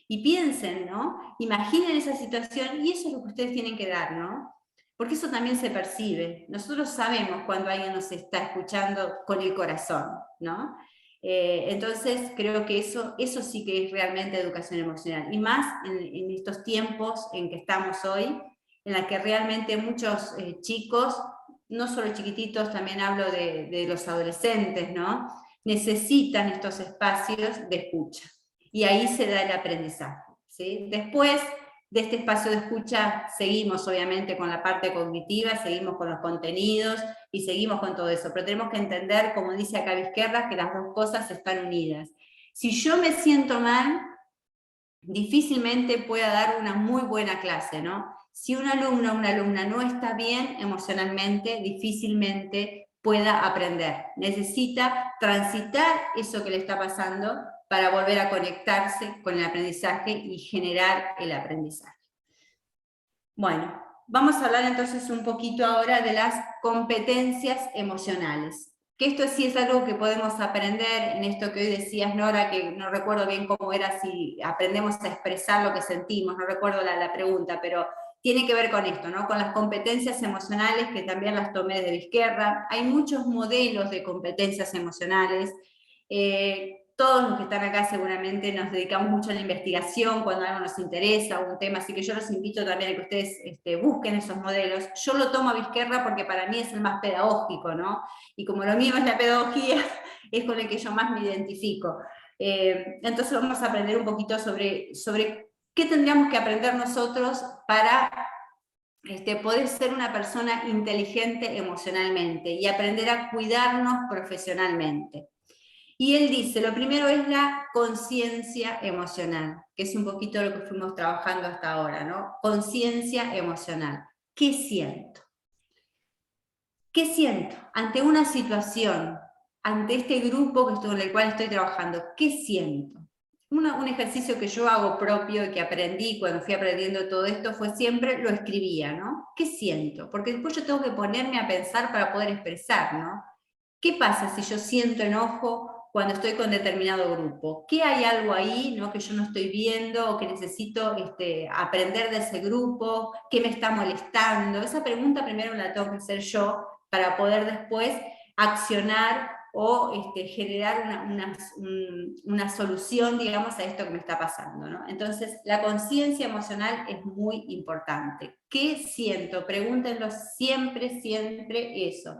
Y piensen, ¿no? Imaginen esa situación, y eso es lo que ustedes tienen que dar, ¿no? Porque eso también se percibe. Nosotros sabemos cuando alguien nos está escuchando con el corazón, ¿no? Entonces creo que eso sí que es realmente educación emocional, y más en estos tiempos en que estamos hoy, en la que realmente muchos chicos, no solo chiquititos, también hablo de los adolescentes, ¿no?, necesitan estos espacios de escucha, y ahí se da el aprendizaje, ¿sí? Después de este espacio de escucha seguimos obviamente con la parte cognitiva, seguimos con los contenidos y seguimos con todo eso, pero tenemos que entender, como dice acá Vizquerra, que las dos cosas están unidas. Si yo me siento mal, difícilmente pueda dar una muy buena clase, ¿no? Si un alumno o una alumna no está bien emocionalmente, difícilmente pueda aprender. Necesita transitar eso que le está pasando para volver a conectarse con el aprendizaje y generar el aprendizaje. Bueno, vamos a hablar entonces un poquito ahora de las competencias emocionales. Que esto sí es algo que podemos aprender en esto que hoy decías, Nora, que no recuerdo bien cómo era, si aprendemos a expresar lo que sentimos, no recuerdo la pregunta, pero tiene que ver con esto, ¿no? Con las competencias emocionales, que también las tomé de Vizquerra. Hay muchos modelos de competencias emocionales. Todos los que están acá seguramente nos dedicamos mucho a la investigación cuando algo nos interesa, un tema, así que yo los invito también a que ustedes busquen esos modelos. Yo lo tomo a Vizquerra porque para mí es el más pedagógico, ¿no? Y como lo mío es la pedagogía, es con el que yo más me identifico. Entonces vamos a aprender un poquito sobre qué tendríamos que aprender nosotros para poder ser una persona inteligente emocionalmente y aprender a cuidarnos profesionalmente. Y él dice, lo primero es la conciencia emocional, que es un poquito lo que fuimos trabajando hasta ahora, ¿no? Conciencia emocional. ¿Qué siento? ¿Qué siento ante una situación, ante este grupo con el cual estoy trabajando? ¿Qué siento? Un ejercicio que yo hago propio y que aprendí cuando fui aprendiendo todo esto fue siempre lo escribía, ¿no? ¿Qué siento? Porque después yo tengo que ponerme a pensar para poder expresar, ¿no? ¿Qué pasa si yo siento enojo cuando estoy con determinado grupo? ¿Qué hay algo ahí, ¿no? Que yo no estoy viendo o que necesito aprender de ese grupo? ¿Qué me está molestando? Esa pregunta primero la tengo que hacer yo para poder después accionar o generar una solución, digamos, a esto que me está pasando, ¿no? Entonces, la conciencia emocional es muy importante. ¿Qué siento? Pregúntenlo siempre, siempre eso.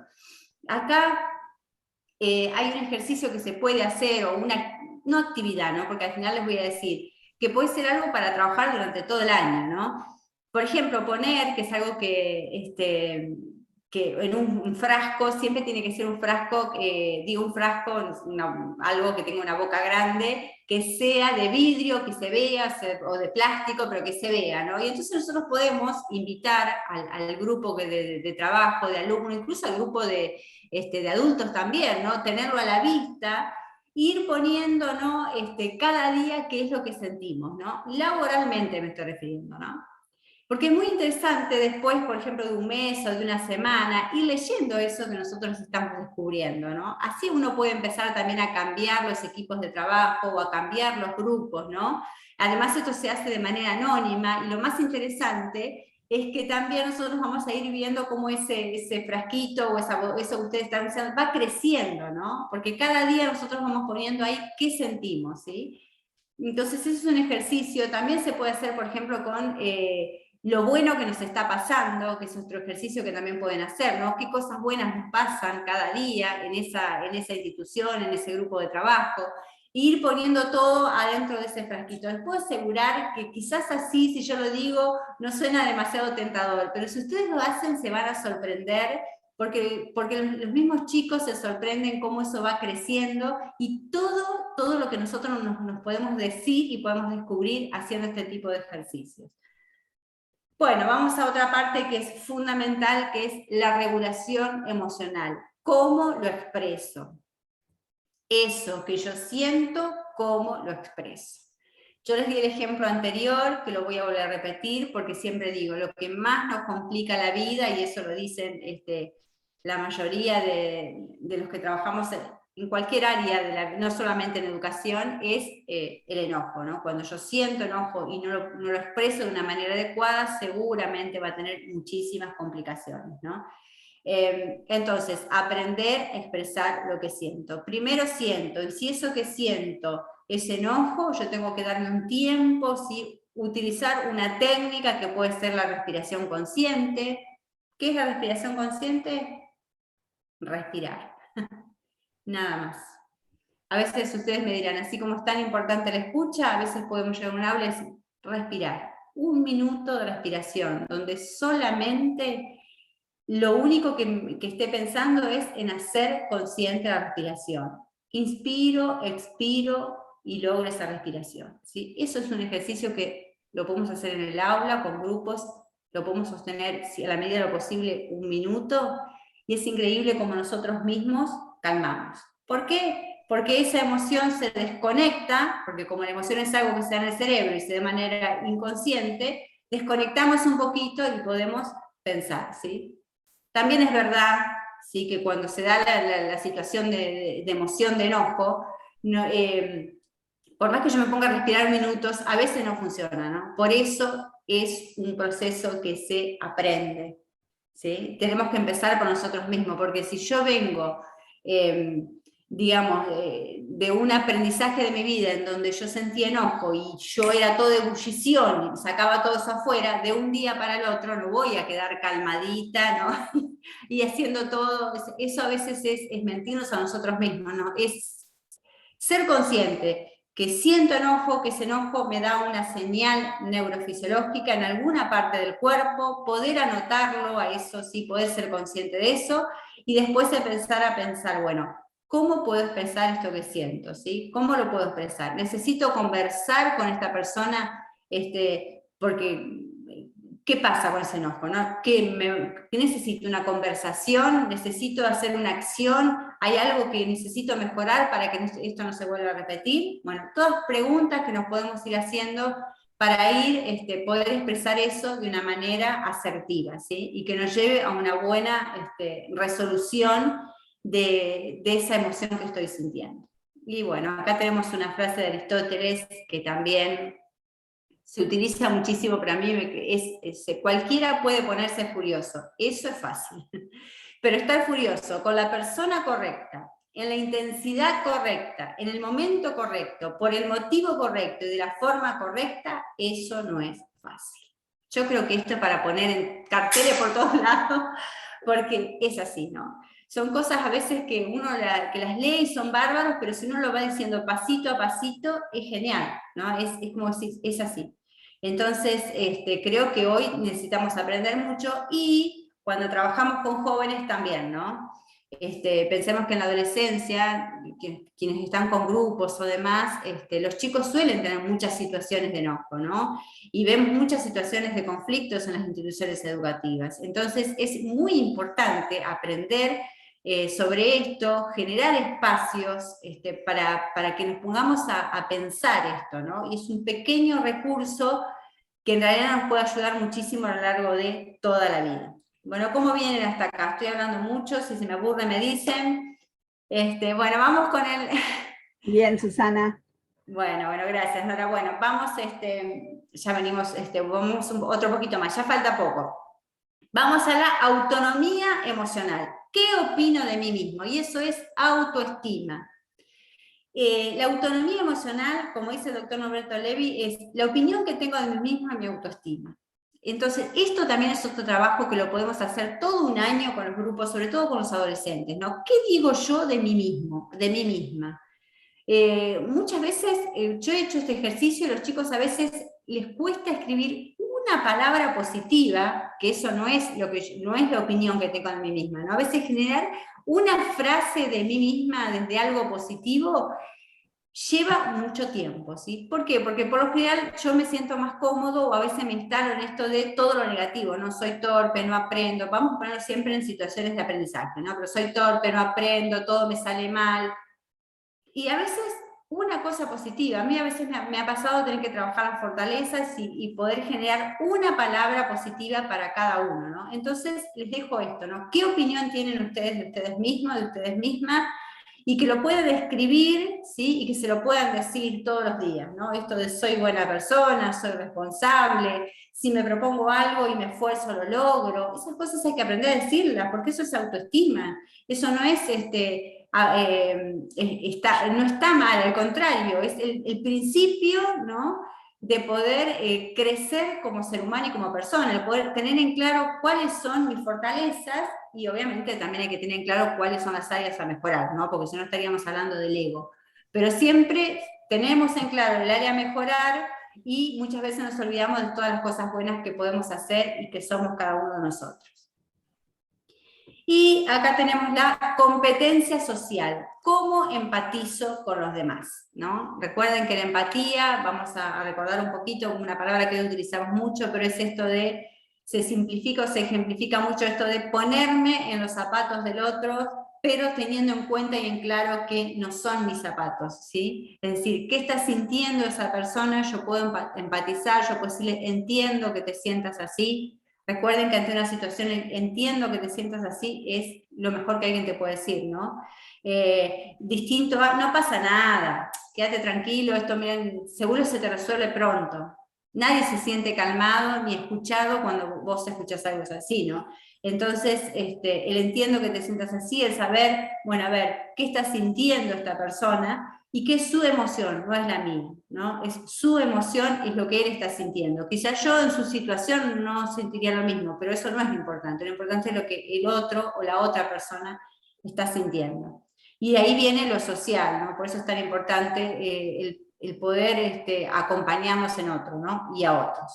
Acá hay un ejercicio que se puede hacer, o no actividad, ¿no? Porque al final les voy a decir que puede ser algo para trabajar durante todo el año, ¿no? Por ejemplo, poner, que es algo que en un frasco, siempre tiene que ser un frasco, un frasco, algo que tenga una boca grande, que sea de vidrio, que se vea, o de plástico, pero que se vea, ¿no? Y entonces nosotros podemos invitar al grupo de trabajo, de alumnos, incluso al grupo de adultos también, ¿no? Tenerlo a la vista, ir poniendo, ¿no? Cada día qué es lo que sentimos, ¿no? Laboralmente me estoy refiriendo, ¿no? Porque es muy interesante después, por ejemplo, de un mes o de una semana, ir leyendo eso que nosotros estamos descubriendo, ¿no? Así uno puede empezar también a cambiar los equipos de trabajo o a cambiar los grupos, ¿no? Además esto se hace de manera anónima y lo más interesante es que también nosotros vamos a ir viendo cómo ese frasquito o eso que ustedes están usando va creciendo, ¿no? Porque cada día nosotros vamos poniendo ahí qué sentimos, ¿sí? Entonces ese es un ejercicio, también se puede hacer, por ejemplo, con lo bueno que nos está pasando, que es otro ejercicio que también pueden hacer, ¿no? ¿Qué cosas buenas nos pasan cada día en esa institución, en ese grupo de trabajo? E ir poniendo todo adentro de ese frasquito. Les puedo asegurar que quizás así, si yo lo digo, no suena demasiado tentador, pero si ustedes lo hacen se van a sorprender, porque los mismos chicos se sorprenden cómo eso va creciendo y todo lo que nosotros nos podemos decir y podemos descubrir haciendo este tipo de ejercicios. Bueno, vamos a otra parte que es fundamental, que es la regulación emocional. ¿Cómo lo expreso? Eso que yo siento, ¿cómo lo expreso? Yo les di el ejemplo anterior, que lo voy a volver a repetir, porque siempre digo, lo que más nos complica la vida, y eso lo dicen la mayoría de los que trabajamos en cualquier área, no solamente en educación, es el enojo, ¿no? Cuando yo siento enojo y no lo expreso de una manera adecuada, seguramente va a tener muchísimas complicaciones, ¿no? Entonces, aprender a expresar lo que siento. Primero siento, y si eso que siento es enojo, yo tengo que darme un tiempo, ¿sí? Utilizar una técnica que puede ser la respiración consciente. ¿Qué es la respiración consciente? Respirar. Nada más. A veces ustedes me dirán, así como es tan importante la escucha, a veces podemos llegar a un aula y decir, respirar. 1 minuto de respiración, donde solamente lo único que esté pensando es en hacer consciente la respiración. Inspiro, expiro y logro esa respiración, ¿sí? Eso es un ejercicio que lo podemos hacer en el aula con grupos lo podemos sostener, si a la medida de lo posible, 1 minuto, y es increíble cómo nosotros mismos calmamos. ¿Por qué? Porque esa emoción se desconecta, porque como la emoción es algo que se da en el cerebro y se da de manera inconsciente, desconectamos un poquito y podemos pensar, ¿sí? También es verdad, ¿sí?, que cuando se da la situación de emoción, de enojo, no, por más que yo me ponga a respirar minutos, a veces no funciona, ¿no? Por eso es un proceso que se aprende, ¿sí? Tenemos que empezar por nosotros mismos, porque si yo vengo, digamos, de un aprendizaje de mi vida en donde yo sentía enojo y yo era todo ebullición y sacaba todo eso afuera, de un día para el otro no voy a quedar calmadita, ¿no? Y haciendo todo, eso a veces es mentirnos a nosotros mismos, ¿no? Es ser consciente que siento enojo, que ese enojo me da una señal neurofisiológica en alguna parte del cuerpo, poder anotarlo, a eso sí, poder ser consciente de eso, y después empezar a pensar, bueno, ¿cómo puedo expresar esto que siento? ¿Sí? ¿Cómo lo puedo expresar? Necesito conversar con esta persona, porque ¿qué pasa con ese enojo? ¿No? ¿Que necesito una conversación? ¿Necesito hacer una acción? ¿Hay algo que necesito mejorar para que esto no se vuelva a repetir? Bueno, todas preguntas que nos podemos ir haciendo para ir, poder expresar eso de una manera asertiva, ¿sí? Y que nos lleve a una buena resolución de esa emoción que estoy sintiendo. Y bueno, acá tenemos una frase de Aristóteles que también se utiliza muchísimo, para mí cualquiera puede ponerse furioso, eso es fácil, pero estar furioso con la persona correcta, en la intensidad correcta, en el momento correcto, por el motivo correcto y de la forma correcta, eso no es fácil. Yo creo que esto es para poner en carteles por todos lados, porque es así, ¿no? Son cosas a veces que uno que las lee y son bárbaros, pero si uno lo va diciendo pasito a pasito, es genial, ¿no? Es como si es así. Entonces, creo que hoy necesitamos aprender mucho y cuando trabajamos con jóvenes también, ¿no? Pensemos que en la adolescencia, quienes están con grupos o demás, los chicos suelen tener muchas situaciones de enojo, ¿no? Y vemos muchas situaciones de conflictos en las instituciones educativas. Entonces, es muy importante aprender sobre esto, generar espacios para que nos pongamos a pensar esto, ¿no? Y es un pequeño recurso que en realidad nos puede ayudar muchísimo a lo largo de toda la vida. Bueno, ¿cómo vienen hasta acá? Estoy hablando mucho, si se me aburre me dicen. Bueno, vamos con el... Bien, Susana. Bueno, gracias, Nora. Bueno, vamos, ya venimos, vamos otro poquito más, ya falta poco. Vamos a la autonomía emocional. ¿Qué opino de mí mismo? Y eso es autoestima. La autonomía emocional, como dice el doctor Norberto Levi, es la opinión que tengo de mí misma y mi autoestima. Entonces, esto también es otro trabajo que lo podemos hacer todo un año con los grupos, sobre todo con los adolescentes, ¿no? ¿Qué digo yo de mí mismo, de mí misma? Muchas veces yo he hecho este ejercicio y a los chicos a veces les cuesta escribir una palabra positiva, que eso no es la opinión que tengo de mí misma, ¿no? A veces generar una frase de mí misma desde algo positivo lleva mucho tiempo, ¿sí? ¿Por qué? Porque por lo general yo me siento más cómodo o a veces me instalo en esto de todo lo negativo, no soy torpe, no aprendo, vamos a ponerlo siempre en situaciones de aprendizaje, ¿no? Pero soy torpe, no aprendo, todo me sale mal. Y a veces una cosa positiva, a mí a veces me ha pasado tener que trabajar las fortalezas y poder generar una palabra positiva para cada uno, ¿no? Entonces les dejo esto, ¿no? ¿Qué opinión tienen ustedes de ustedes mismos, de ustedes mismas? Y que lo puedan describir, ¿sí? Y que se lo puedan decir todos los días, ¿no? Esto de soy buena persona, soy responsable, si me propongo algo y me esfuerzo lo logro, esas cosas hay que aprender a decirlas, porque eso es autoestima, eso no es no está mal, al contrario, es el principio, ¿no?, de poder crecer como ser humano y como persona, el poder tener en claro cuáles son mis fortalezas y obviamente también hay que tener en claro cuáles son las áreas a mejorar, ¿no?, porque si no estaríamos hablando del ego. Pero siempre tenemos en claro el área a mejorar y muchas veces nos olvidamos de todas las cosas buenas que podemos hacer y que somos cada uno de nosotros. Y acá tenemos la competencia social. ¿Cómo empatizo con los demás? ¿No? Recuerden que la empatía, vamos a recordar un poquito, una palabra que hoy utilizamos mucho, pero es esto de se simplifica o se ejemplifica mucho esto de ponerme en los zapatos del otro, pero teniendo en cuenta y en claro que no son mis zapatos, ¿sí? Es decir, ¿qué está sintiendo esa persona? Yo puedo empatizar, yo puedo decirle, entiendo que te sientas así. Recuerden que ante una situación, entiendo que te sientas así, es lo mejor que alguien te puede decir, ¿no? Distinto a, no pasa nada, quédate tranquilo, esto miren, seguro se te resuelve pronto. Nadie se siente calmado ni escuchado cuando vos escuchás algo así, ¿no? Entonces, el entiendo que te sientas así, el saber, bueno, a ver, qué está sintiendo esta persona y qué es su emoción, no es la mía, ¿no? Es su emoción, es lo que él está sintiendo. Quizás yo en su situación no sentiría lo mismo, pero eso no es lo importante es lo que el otro o la otra persona está sintiendo. Y de ahí viene lo social, ¿no? Por eso es tan importante el poder acompañarnos en otro, ¿no? Y a otros.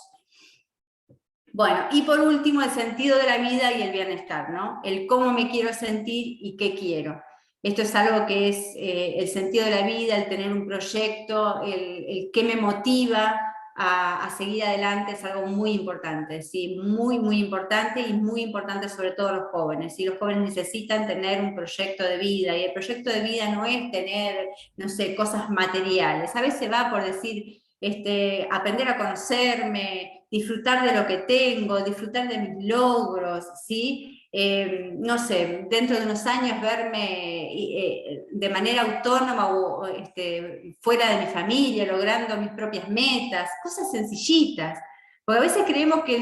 Bueno, y por último, el sentido de la vida y el bienestar, ¿no? El cómo me quiero sentir y qué quiero. Esto es algo que es el sentido de la vida, el tener un proyecto, el qué me motiva a seguir adelante, es algo muy importante, ¿sí? Muy, muy importante y muy importante sobre todo los jóvenes. ¿Sí? Los jóvenes necesitan tener un proyecto de vida y el proyecto de vida no es tener, no sé, cosas materiales. A veces va por decir, aprender a conocerme, disfrutar de lo que tengo, disfrutar de mis logros, ¿sí? No sé, dentro de unos años verme de manera autónoma o fuera de mi familia, logrando mis propias metas, cosas sencillitas. Porque a veces creemos que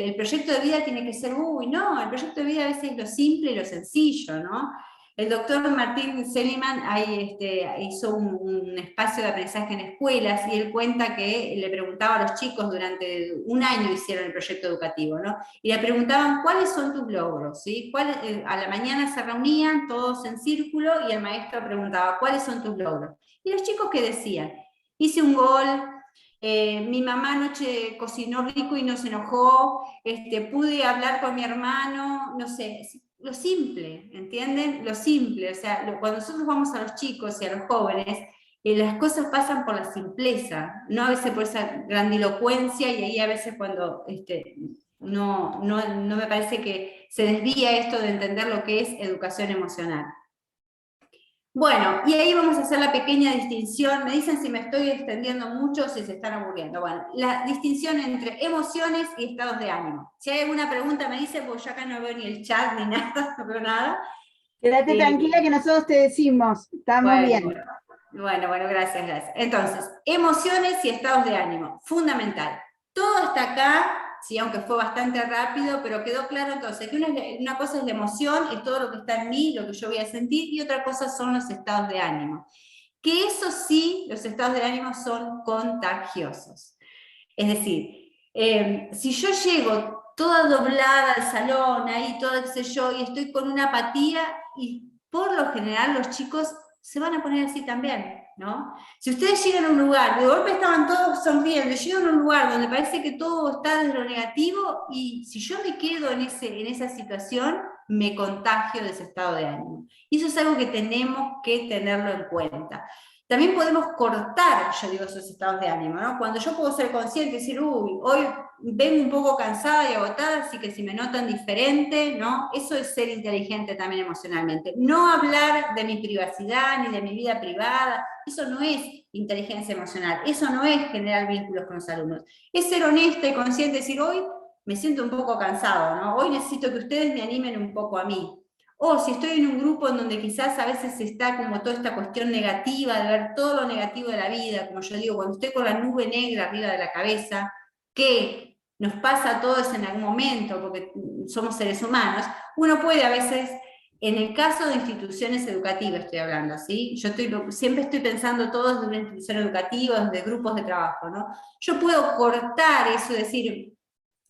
el proyecto de vida tiene que ser, uy, no, el proyecto de vida a veces es lo simple y lo sencillo, ¿no? El doctor Martín Seligman hizo un espacio de aprendizaje en escuelas y él cuenta que le preguntaba a los chicos durante un año hicieron el proyecto educativo, ¿no? Y le preguntaban cuáles son tus logros, ¿sí? A la mañana se reunían todos en círculo y el maestro preguntaba cuáles son tus logros. Y los chicos ¿qué decían? Hice un gol, mi mamá anoche cocinó rico y no se enojó, pude hablar con mi hermano, no sé, lo simple, ¿entienden? Lo simple, o sea, cuando nosotros vamos a los chicos y a los jóvenes, las cosas pasan por la simpleza, no a veces por esa grandilocuencia, y ahí a veces cuando no me parece que se desvía esto de entender lo que es educación emocional. Bueno, y ahí vamos a hacer la pequeña distinción, me dicen si me estoy extendiendo mucho o si se están aburriendo. Bueno, la distinción entre emociones y estados de ánimo. Si hay alguna pregunta me dicen, porque yo acá no veo ni el chat ni nada, no veo nada. Quédate tranquila que nosotros te decimos, estamos bien. Bueno, gracias. Entonces, emociones y estados de ánimo, fundamental. Todo hasta acá, sí, aunque fue bastante rápido, pero quedó claro entonces que una cosa es la emoción, es todo lo que está en mí, lo que yo voy a sentir, y otra cosa son los estados de ánimo. Que eso sí, los estados de ánimo son contagiosos. Es decir, si yo llego toda doblada al salón, ahí todo, qué sé yo, y estoy con una apatía, y por lo general los chicos se van a poner así también, ¿no? Si ustedes llegan a un lugar, de golpe estaban todos sonriendo, llegan a un lugar donde parece que todo está desde lo negativo, y si yo me quedo en esa situación, me contagio de ese estado de ánimo. Y eso es algo que tenemos que tenerlo en cuenta. También podemos cortar, yo digo, esos estados de ánimo, ¿no? Cuando yo puedo ser consciente y decir, uy, hoy vengo un poco cansada y agotada, así que si me notan diferente, ¿no? Eso es ser inteligente también emocionalmente. No hablar de mi privacidad ni de mi vida privada, eso no es inteligencia emocional, eso no es generar vínculos con los alumnos. Es ser honesta y consciente y decir, hoy me siento un poco cansado, ¿no? Hoy necesito que ustedes me animen un poco a mí. O si estoy en un grupo en donde quizás a veces está como toda esta cuestión negativa, de ver todo lo negativo de la vida, como yo digo, cuando estoy con la nube negra arriba de la cabeza, que nos pasa a todos en algún momento, porque somos seres humanos, uno puede a veces, en el caso de instituciones educativas estoy hablando, ¿sí? Yo siempre estoy pensando todos de una institución educativa, de grupos de trabajo, ¿no? Yo puedo cortar eso y decir,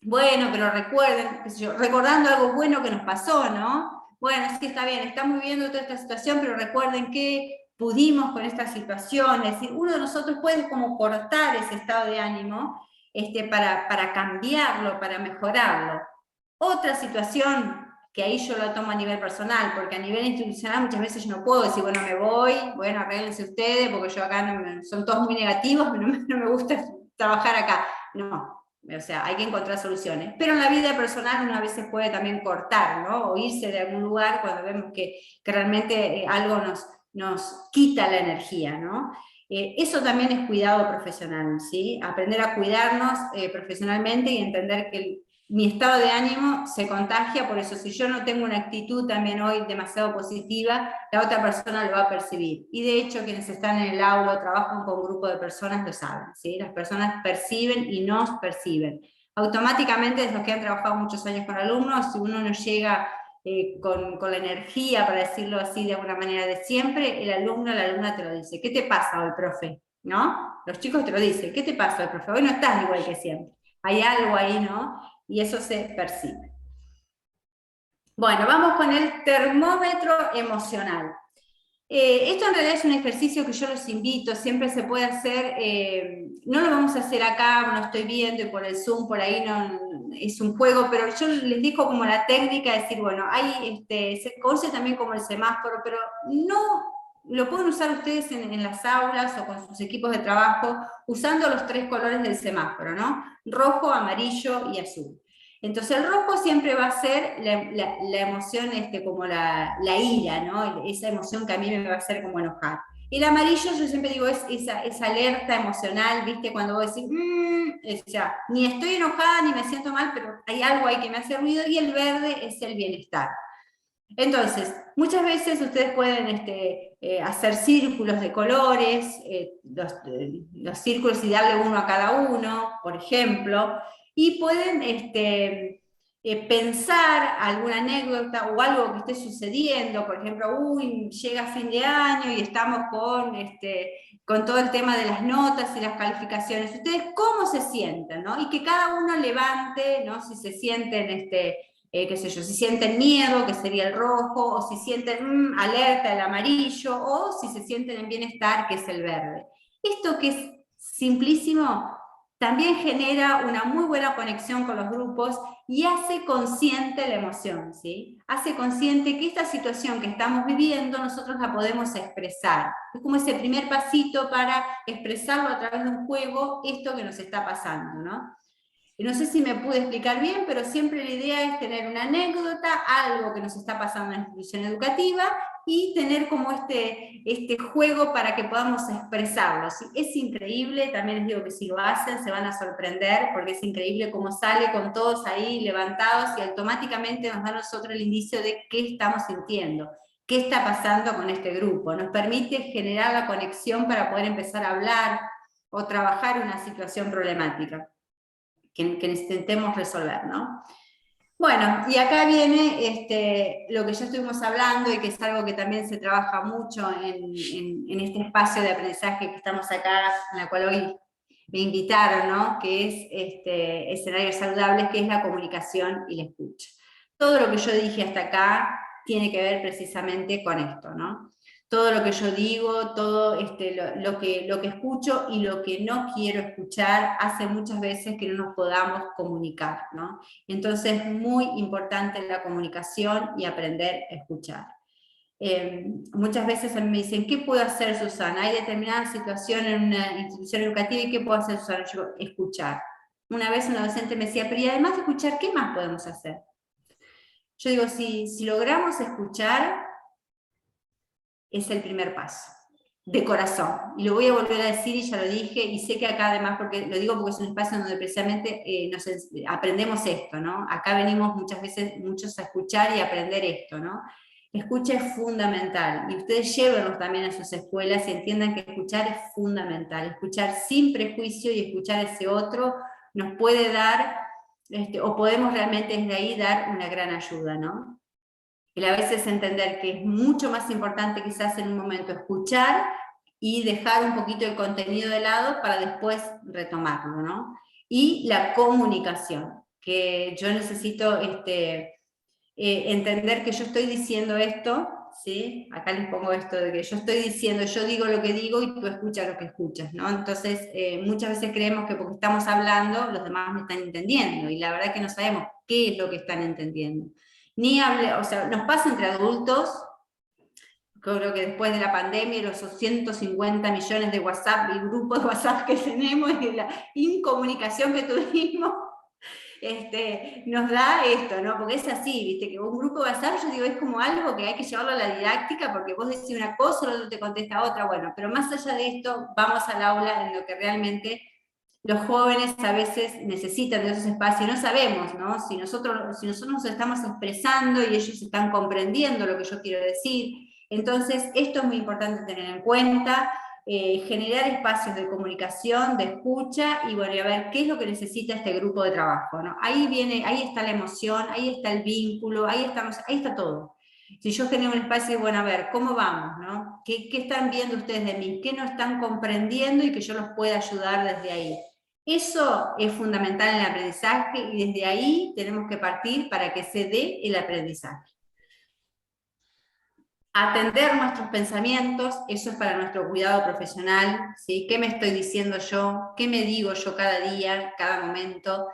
bueno, pero recuerden, qué sé yo, recordando algo bueno que nos pasó, ¿no? Bueno, sí, está bien, estamos viviendo toda esta situación, pero recuerden que pudimos con esta situación, es decir, uno de nosotros puede como cortar ese estado de ánimo para cambiarlo, para mejorarlo. Otra situación que ahí yo lo tomo a nivel personal, porque a nivel institucional muchas veces yo no puedo decir, bueno, me voy, bueno, arréglense ustedes, porque yo acá son todos muy negativos, no me gusta trabajar acá. No, O sea, hay que encontrar soluciones. Pero en la vida personal uno a veces puede también cortar, ¿no? O irse de algún lugar cuando vemos que realmente algo nos quita la energía, ¿no? Eso también es cuidado profesional, ¿sí? Aprender a cuidarnos profesionalmente y entender que mi estado de ánimo se contagia, por eso si yo no tengo una actitud también hoy demasiado positiva, la otra persona lo va a percibir. Y de hecho quienes están en el aula o trabajan con un grupo de personas lo saben, ¿sí? Las personas perciben y nos perciben. Automáticamente, desde los que han trabajado muchos años con alumnos, si uno no llega con la energía, para decirlo así de alguna manera de siempre, el alumno o la alumna te lo dice. ¿Qué te pasa hoy, profe? ¿No? Los chicos te lo dicen. ¿Qué te pasa hoy, profe? Hoy no estás igual que siempre. Hay algo ahí, ¿no? Y eso se percibe. Bueno, vamos con el termómetro emocional. Esto en realidad es un ejercicio que yo los invito, siempre se puede hacer, no lo vamos a hacer acá, no estoy viendo y por el Zoom, por ahí no, es un juego, pero yo les dejo como la técnica de decir, bueno, hay, se conoce también como el semáforo, pero no lo pueden usar ustedes en las aulas o con sus equipos de trabajo, usando los 3 colores del semáforo, ¿no? Rojo, amarillo y azul. Entonces el rojo siempre va a ser la emoción como la ira, ¿no? Esa emoción que a mí me va a hacer como enojar. El amarillo yo siempre digo es esa alerta emocional, ¿viste? Cuando vos decís, o sea, ni estoy enojada ni me siento mal, pero hay algo ahí que me hace ruido, y el verde es el bienestar. Entonces, muchas veces ustedes pueden hacer círculos de colores, los círculos y darle uno a cada uno, por ejemplo, y pueden pensar alguna anécdota o algo que esté sucediendo, por ejemplo, llega fin de año y estamos con todo el tema de las notas y las calificaciones. ¿Ustedes cómo se sienten, no? Y que cada uno levante, ¿no? Si se sienten qué sé yo, si sienten miedo, que sería el rojo, o si sienten alerta, el amarillo, o si se sienten en bienestar, que es el verde. Esto que es simplísimo, también genera una muy buena conexión con los grupos y hace consciente la emoción, ¿sí? Hace consciente que esta situación que estamos viviendo nosotros la podemos expresar. Es como ese primer pasito para expresarlo a través de un juego, esto que nos está pasando, ¿no? No sé si me pude explicar bien, pero siempre la idea es tener una anécdota, algo que nos está pasando en la institución educativa, y tener como este juego para que podamos expresarlo. ¿Sí? Es increíble, también les digo que si lo hacen se van a sorprender, porque es increíble cómo sale con todos ahí levantados y automáticamente nos da a nosotros el indicio de qué estamos sintiendo, qué está pasando con este grupo. Nos permite generar la conexión para poder empezar a hablar o trabajar una situación problemática que intentemos resolver, ¿no? Bueno, y acá viene lo que ya estuvimos hablando y que es algo que también se trabaja mucho en este espacio de aprendizaje que estamos acá, en la cual hoy me invitaron, ¿no? Que es escenarios saludables, que es la comunicación y la escucha. Todo lo que yo dije hasta acá tiene que ver precisamente con esto, ¿no? Todo lo que yo digo, todo lo que escucho y lo que no quiero escuchar hace muchas veces que no nos podamos comunicar, ¿no? Entonces es muy importante la comunicación y aprender a escuchar. Muchas veces a mí me dicen, ¿qué puedo hacer, Susana? Hay determinada situación en una institución educativa y ¿qué puedo hacer, Susana? Yo, escuchar. Una vez una docente me decía, pero y además de escuchar, ¿qué más podemos hacer? Yo digo, si logramos escuchar, es el primer paso, de corazón. Y lo voy a volver a decir, y ya lo dije, y sé que acá además, porque lo digo porque es un espacio donde precisamente aprendemos esto, ¿no? Acá venimos muchas veces, muchos a escuchar y a aprender esto, ¿no? Escucha es fundamental, y ustedes llévenlos también a sus escuelas y entiendan que escuchar es fundamental. Escuchar sin prejuicio y escuchar a ese otro nos puede dar, o podemos realmente desde ahí dar una gran ayuda, ¿no? Y a veces entender que es mucho más importante quizás en un momento escuchar y dejar un poquito el contenido de lado para después retomarlo, ¿no? Y la comunicación, que yo necesito entender que yo estoy diciendo esto, ¿sí? Acá les pongo esto de que yo estoy diciendo, yo digo lo que digo y tú escuchas lo que escuchas, ¿no? Entonces, muchas veces creemos que porque estamos hablando, los demás me están entendiendo, y la verdad es que no sabemos qué es lo que están entendiendo. O sea, nos pasa entre adultos, creo que después de la pandemia, los 150 millones de WhatsApp y grupos de WhatsApp que tenemos y la incomunicación que tuvimos, nos da esto, ¿no? Porque es así, ¿viste? Que un grupo de WhatsApp, yo digo, es como algo que hay que llevarlo a la didáctica, porque vos decís una cosa, el otro te contesta otra, bueno, pero más allá de esto, vamos al aula en lo que realmente los jóvenes a veces necesitan de esos espacios, no sabemos, ¿no? Si nosotros nos estamos expresando y ellos están comprendiendo lo que yo quiero decir, entonces esto es muy importante tener en cuenta, generar espacios de comunicación, de escucha, y bueno, y a ver qué es lo que necesita este grupo de trabajo, ¿no? Ahí está la emoción, ahí está el vínculo, ahí está todo. Si yo genero un espacio, bueno, a ver, ¿cómo vamos, no? ¿Qué están viendo ustedes de mí? ¿Qué no están comprendiendo y que yo los pueda ayudar desde ahí? Eso es fundamental en el aprendizaje y desde ahí tenemos que partir para que se dé el aprendizaje. Atender nuestros pensamientos, eso es para nuestro cuidado profesional, ¿sí? ¿Qué me estoy diciendo yo? ¿Qué me digo yo cada día, cada momento?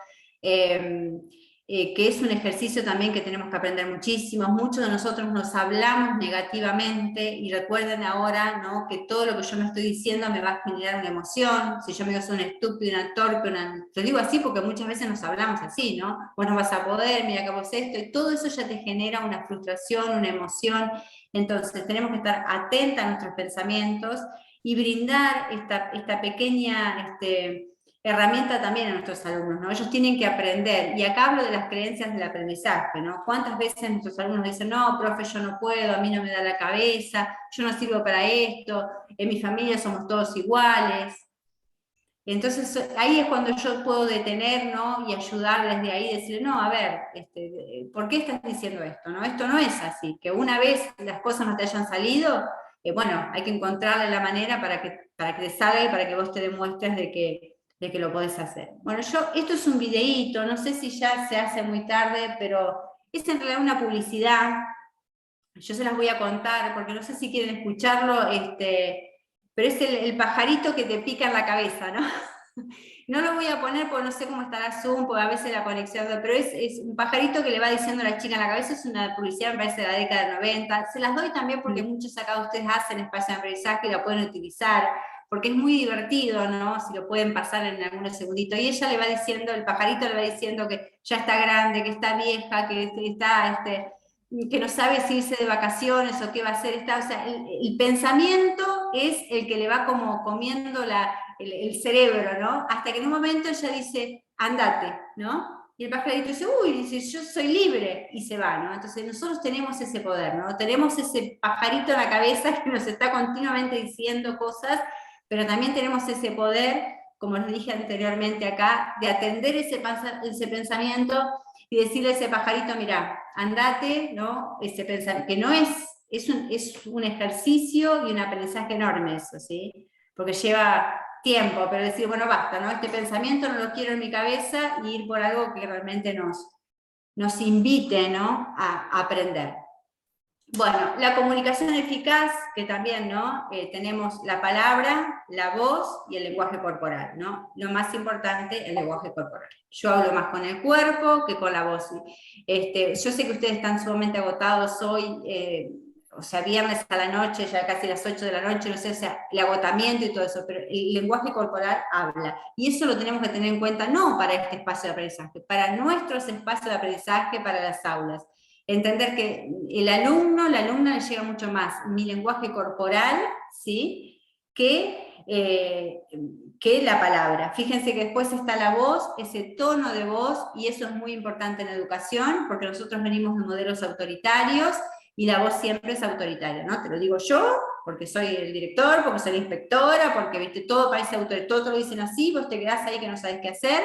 Que es un ejercicio también que tenemos que aprender muchísimo. Muchos de nosotros nos hablamos negativamente y recuerden ahora, ¿no?, que todo lo que yo me estoy diciendo me va a generar una emoción. Si yo me digo soy un estúpido, una torpe, lo digo así porque muchas veces nos hablamos así, ¿no? Vos no vas a poder, mira que vos esto, y todo eso ya te genera una frustración, una emoción. Entonces tenemos que estar atentas a nuestros pensamientos y brindar esta pequeña herramienta también a nuestros alumnos, ¿no? Ellos tienen que aprender, y acá hablo de las creencias del aprendizaje, ¿no? ¿Cuántas veces nuestros alumnos dicen, no, profe, yo no puedo, a mí no me da la cabeza, yo no sirvo para esto, en mi familia somos todos iguales? Entonces ahí es cuando yo puedo detener, ¿no?, y ayudar desde ahí, decir, no, a ver, ¿por qué estás diciendo esto? ¿No? Esto no es así, que una vez las cosas no te hayan salido, bueno, hay que encontrarle la manera para que te salga y para que vos te demuestres de que lo podés hacer. Bueno, esto es un videíto, no sé si ya se hace muy tarde, pero es en realidad una publicidad. Yo se las voy a contar, porque no sé si quieren escucharlo, pero es el pajarito que te pica en la cabeza, ¿no? No lo voy a poner porque no sé cómo estará Zoom, porque a veces la conexión, pero es un pajarito que le va diciendo a la chica en la cabeza. Es una publicidad, me parece, de la década del 90. Se las doy también porque muchos acá de ustedes hacen espacio de aprendizaje y la pueden utilizar, porque es muy divertido, ¿no? Si lo pueden pasar en algunos segunditos. Y ella le va diciendo, el pajarito le va diciendo que ya está grande, que está vieja, que está, que no sabe si irse de vacaciones o qué va a hacer. O sea, el pensamiento es el que le va como comiendo el cerebro, ¿no? Hasta que en un momento ella dice, andate, ¿no? Y el pajarito dice, uy, dice, yo soy libre, y se va, ¿no? Entonces nosotros tenemos ese poder, ¿no? Tenemos ese pajarito en la cabeza que nos está continuamente diciendo cosas, pero también tenemos ese poder, como les dije anteriormente acá, de atender ese pensamiento y decirle a ese pajarito, mira, andate, ¿no? Ese pensamiento, que no es un ejercicio y un aprendizaje enorme eso, ¿sí? Porque lleva tiempo, pero decir, bueno, basta, ¿no? Este pensamiento no lo quiero en mi cabeza, y ir por algo que realmente nos invite, ¿no?, a aprender. Bueno, la comunicación eficaz, que también, ¿no? Tenemos la palabra, la voz y el lenguaje corporal, ¿no? Lo más importante, el lenguaje corporal. Yo hablo más con el cuerpo que con la voz. Yo sé que ustedes están sumamente agotados hoy, o sea, viernes a la noche, ya casi las 8 de la noche, no sé, o sea, el agotamiento y todo eso, pero el lenguaje corporal habla. Y eso lo tenemos que tener en cuenta, no para este espacio de aprendizaje, para nuestros espacios de aprendizaje, para las aulas. Entender que el alumno, la alumna le llega mucho más mi lenguaje corporal, ¿sí?, que la palabra. Fíjense que después está la voz, ese tono de voz, y eso es muy importante en la educación, porque nosotros venimos de modelos autoritarios, y la voz siempre es autoritaria, ¿no? Te lo digo yo, porque soy el director, porque soy la inspectora, porque, viste, todo parece autoritario, todo te lo dicen así, vos te quedás ahí que no sabes qué hacer.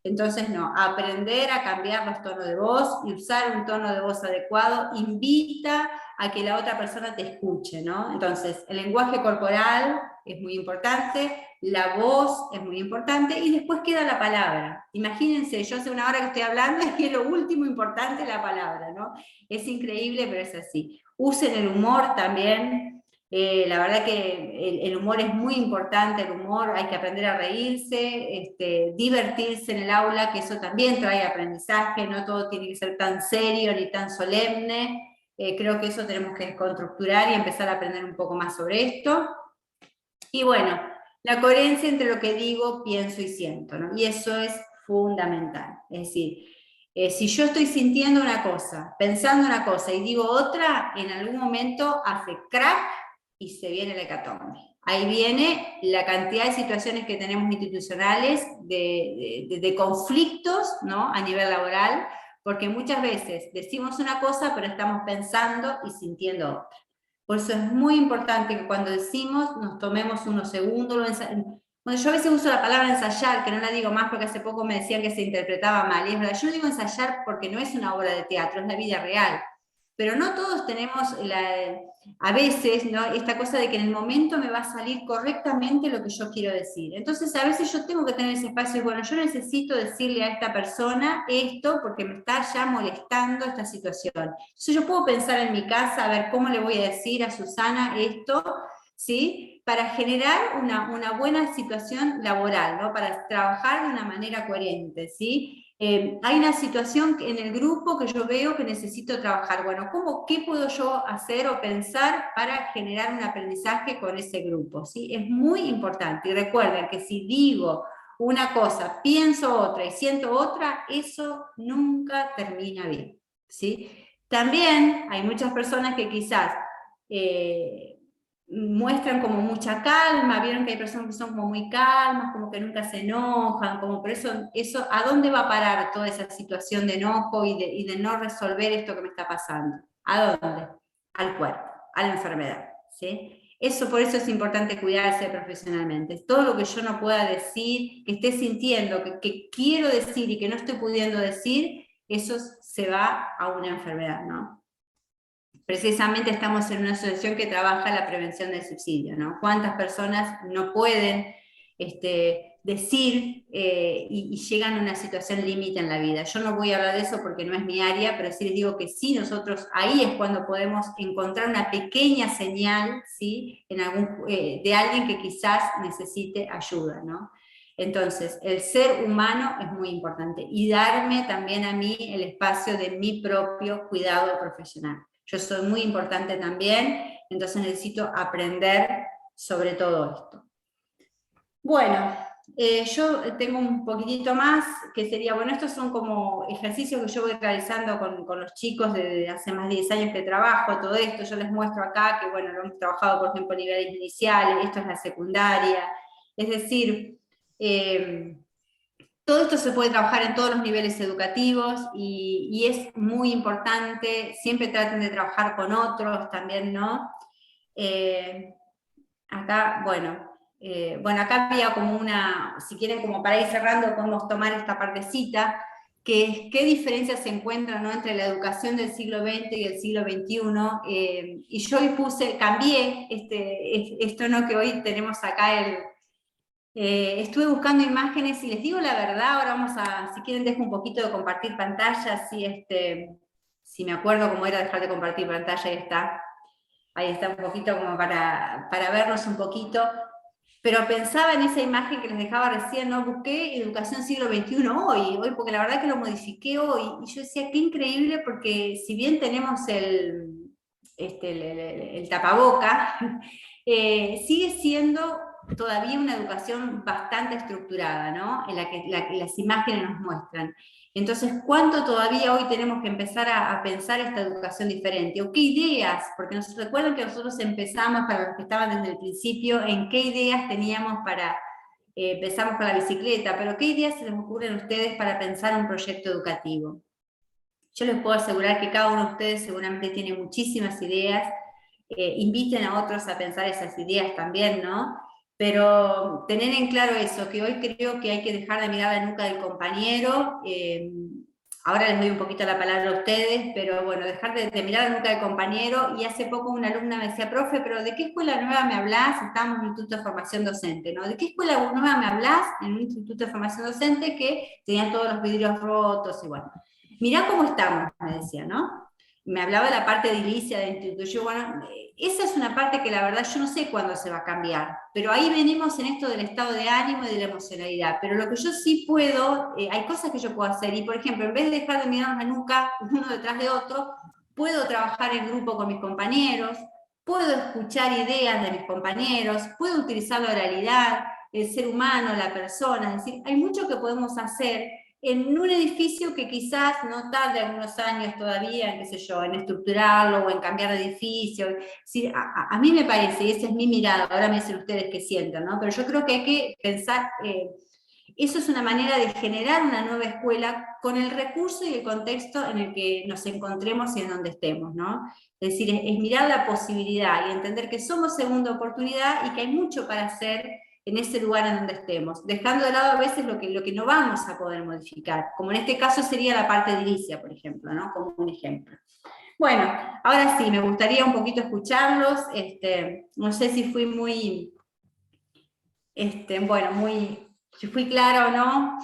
Entonces, no, aprender a cambiar los tonos de voz y usar un tono de voz adecuado invita a que la otra persona te escuche, ¿no? Entonces, el lenguaje corporal es muy importante, la voz es muy importante, y después queda la palabra. Imagínense, yo hace una hora que estoy hablando y es lo último importante, la palabra, ¿no? Es increíble, pero es así. Usen el humor también. La verdad que el humor es muy importante, el humor, hay que aprender a reírse, divertirse en el aula, que eso también trae aprendizaje, no todo tiene que ser tan serio ni tan solemne. Creo que eso tenemos que desconstructurar y empezar a aprender un poco más sobre esto. Y bueno, la coherencia entre lo que digo, pienso y siento, ¿no? Y eso es fundamental. Es decir, si yo estoy sintiendo una cosa, pensando una cosa y digo otra, en algún momento hace crack y se viene el hecatombe. Ahí viene la cantidad de situaciones que tenemos institucionales de conflictos, ¿no? A nivel laboral, porque muchas veces decimos una cosa, pero estamos pensando y sintiendo otra. Por eso es muy importante que cuando decimos nos tomemos unos segundos. Bueno, yo a veces uso la palabra ensayar, que no la digo más porque hace poco me decían que se interpretaba mal, y es verdad, yo digo ensayar porque no es una obra de teatro, es la vida real. Pero no todos tenemos a veces, ¿no?, esta cosa de que en el momento me va a salir correctamente lo que yo quiero decir. Entonces a veces yo tengo que tener ese espacio y bueno, yo necesito decirle a esta persona esto porque me está ya molestando esta situación. Entonces yo puedo pensar en mi casa, a ver cómo le voy a decir a Susana esto, ¿sí?, para generar una buena situación laboral, ¿no?, para trabajar de una manera coherente, ¿sí? Hay una situación en el grupo que yo veo que necesito trabajar. Bueno, ¿qué puedo yo hacer o pensar para generar un aprendizaje con ese grupo? ¿Sí? Es muy importante. Y recuerden que si digo una cosa, pienso otra y siento otra, eso nunca termina bien. ¿Sí? También hay muchas personas que quizás muestran como mucha calma, vieron que hay personas que son como muy calmas, como que nunca se enojan, como por eso, ¿a dónde va a parar toda esa situación de enojo y de no resolver esto que me está pasando? ¿A dónde? Al cuerpo, a la enfermedad, ¿sí? Por eso es importante cuidarse profesionalmente. Todo lo que yo no pueda decir, que esté sintiendo, que quiero decir y que no estoy pudiendo decir, eso se va a una enfermedad, ¿no? Precisamente estamos en una asociación que trabaja la prevención del suicidio, ¿no? ¿Cuántas personas no pueden decir y llegan a una situación límite en la vida? Yo no voy a hablar de eso porque no es mi área, pero sí les digo que sí, nosotros ahí es cuando podemos encontrar una pequeña señal, ¿sí?, de alguien que quizás necesite ayuda, ¿no? Entonces, el ser humano es muy importante y darme también a mí el espacio de mi propio cuidado profesional. Yo soy muy importante también, entonces necesito aprender sobre todo esto. Bueno, yo tengo un poquitito más, que sería, bueno, estos son como ejercicios que yo voy realizando con los chicos desde hace más de 10 años que trabajo, todo esto, yo les muestro acá que, bueno, lo hemos trabajado, por ejemplo, a niveles iniciales, esto es la secundaria, es decir, todo esto se puede trabajar en todos los niveles educativos y es muy importante, siempre traten de trabajar con otros también, ¿no? Acá, bueno, acá había como si quieren como para ir cerrando, podemos tomar esta partecita, que es qué diferencias se encuentran, ¿no?, entre la educación del siglo XX y el siglo XXI, y yo hoy cambié esto, ¿no?, que hoy tenemos acá estuve buscando imágenes y les digo la verdad, ahora si quieren dejo un poquito de compartir pantalla, si me acuerdo cómo era dejar de compartir pantalla, ahí está un poquito como para vernos un poquito, pero pensaba en esa imagen que les dejaba recién, ¿no? Busqué educación siglo XXI hoy, porque la verdad que lo modifiqué hoy, y yo decía, qué increíble, porque si bien tenemos el tapaboca, sigue siendo todavía una educación bastante estructurada, ¿no?, en la que las imágenes nos muestran. Entonces, ¿cuánto todavía hoy tenemos que empezar a pensar esta educación diferente? ¿O qué ideas? Porque nos recuerdan que nosotros empezamos, para los que estaban desde el principio, en qué ideas teníamos empezamos con la bicicleta, pero ¿qué ideas se les ocurren a ustedes para pensar un proyecto educativo? Yo les puedo asegurar que cada uno de ustedes seguramente tiene muchísimas ideas, inviten a otros a pensar esas ideas también, ¿no? Pero tener en claro eso, que hoy creo que hay que dejar de mirar la nuca del compañero, ahora les doy un poquito la palabra a ustedes, pero bueno, dejar de mirar la nuca del compañero, y hace poco una alumna me decía, profe, pero ¿de qué escuela nueva me hablás? Estábamos en un instituto de formación docente, ¿no? ¿De qué escuela nueva me hablás? En un instituto de formación docente que tenían todos los vidrios rotos y bueno. Mirá cómo estamos, me decía, ¿no? Me hablaba de la parte edilicia del instituto. Yo, bueno, esa es una parte que la verdad yo no sé cuándo se va a cambiar, pero ahí venimos en esto del estado de ánimo y de la emocionalidad. Pero lo que yo sí puedo, hay cosas que yo puedo hacer, y por ejemplo, en vez de dejar de mirar la nuca uno detrás de otro, puedo trabajar en grupo con mis compañeros, puedo escuchar ideas de mis compañeros, puedo utilizar la oralidad, el ser humano, la persona, es decir, hay mucho que podemos hacer en un edificio que quizás no tarde algunos años todavía, en, qué sé yo, en estructurarlo o en cambiar de edificio. Sí, a mí me parece, y esa es mi mirada, ahora me dicen ustedes qué sienten, ¿no? Pero yo creo que hay que pensar, eso es una manera de generar una nueva escuela con el recurso y el contexto en el que nos encontremos y en donde estemos, ¿no? Es decir, es mirar la posibilidad y entender que somos segunda oportunidad y que hay mucho para hacer en ese lugar en donde estemos, dejando de lado a veces lo que no vamos a poder modificar, como en este caso sería la parte edilicia, por ejemplo, ¿no? Como un ejemplo. Bueno, ahora sí, me gustaría un poquito escucharlos, no sé si fui muy, bueno, si fui clara o no,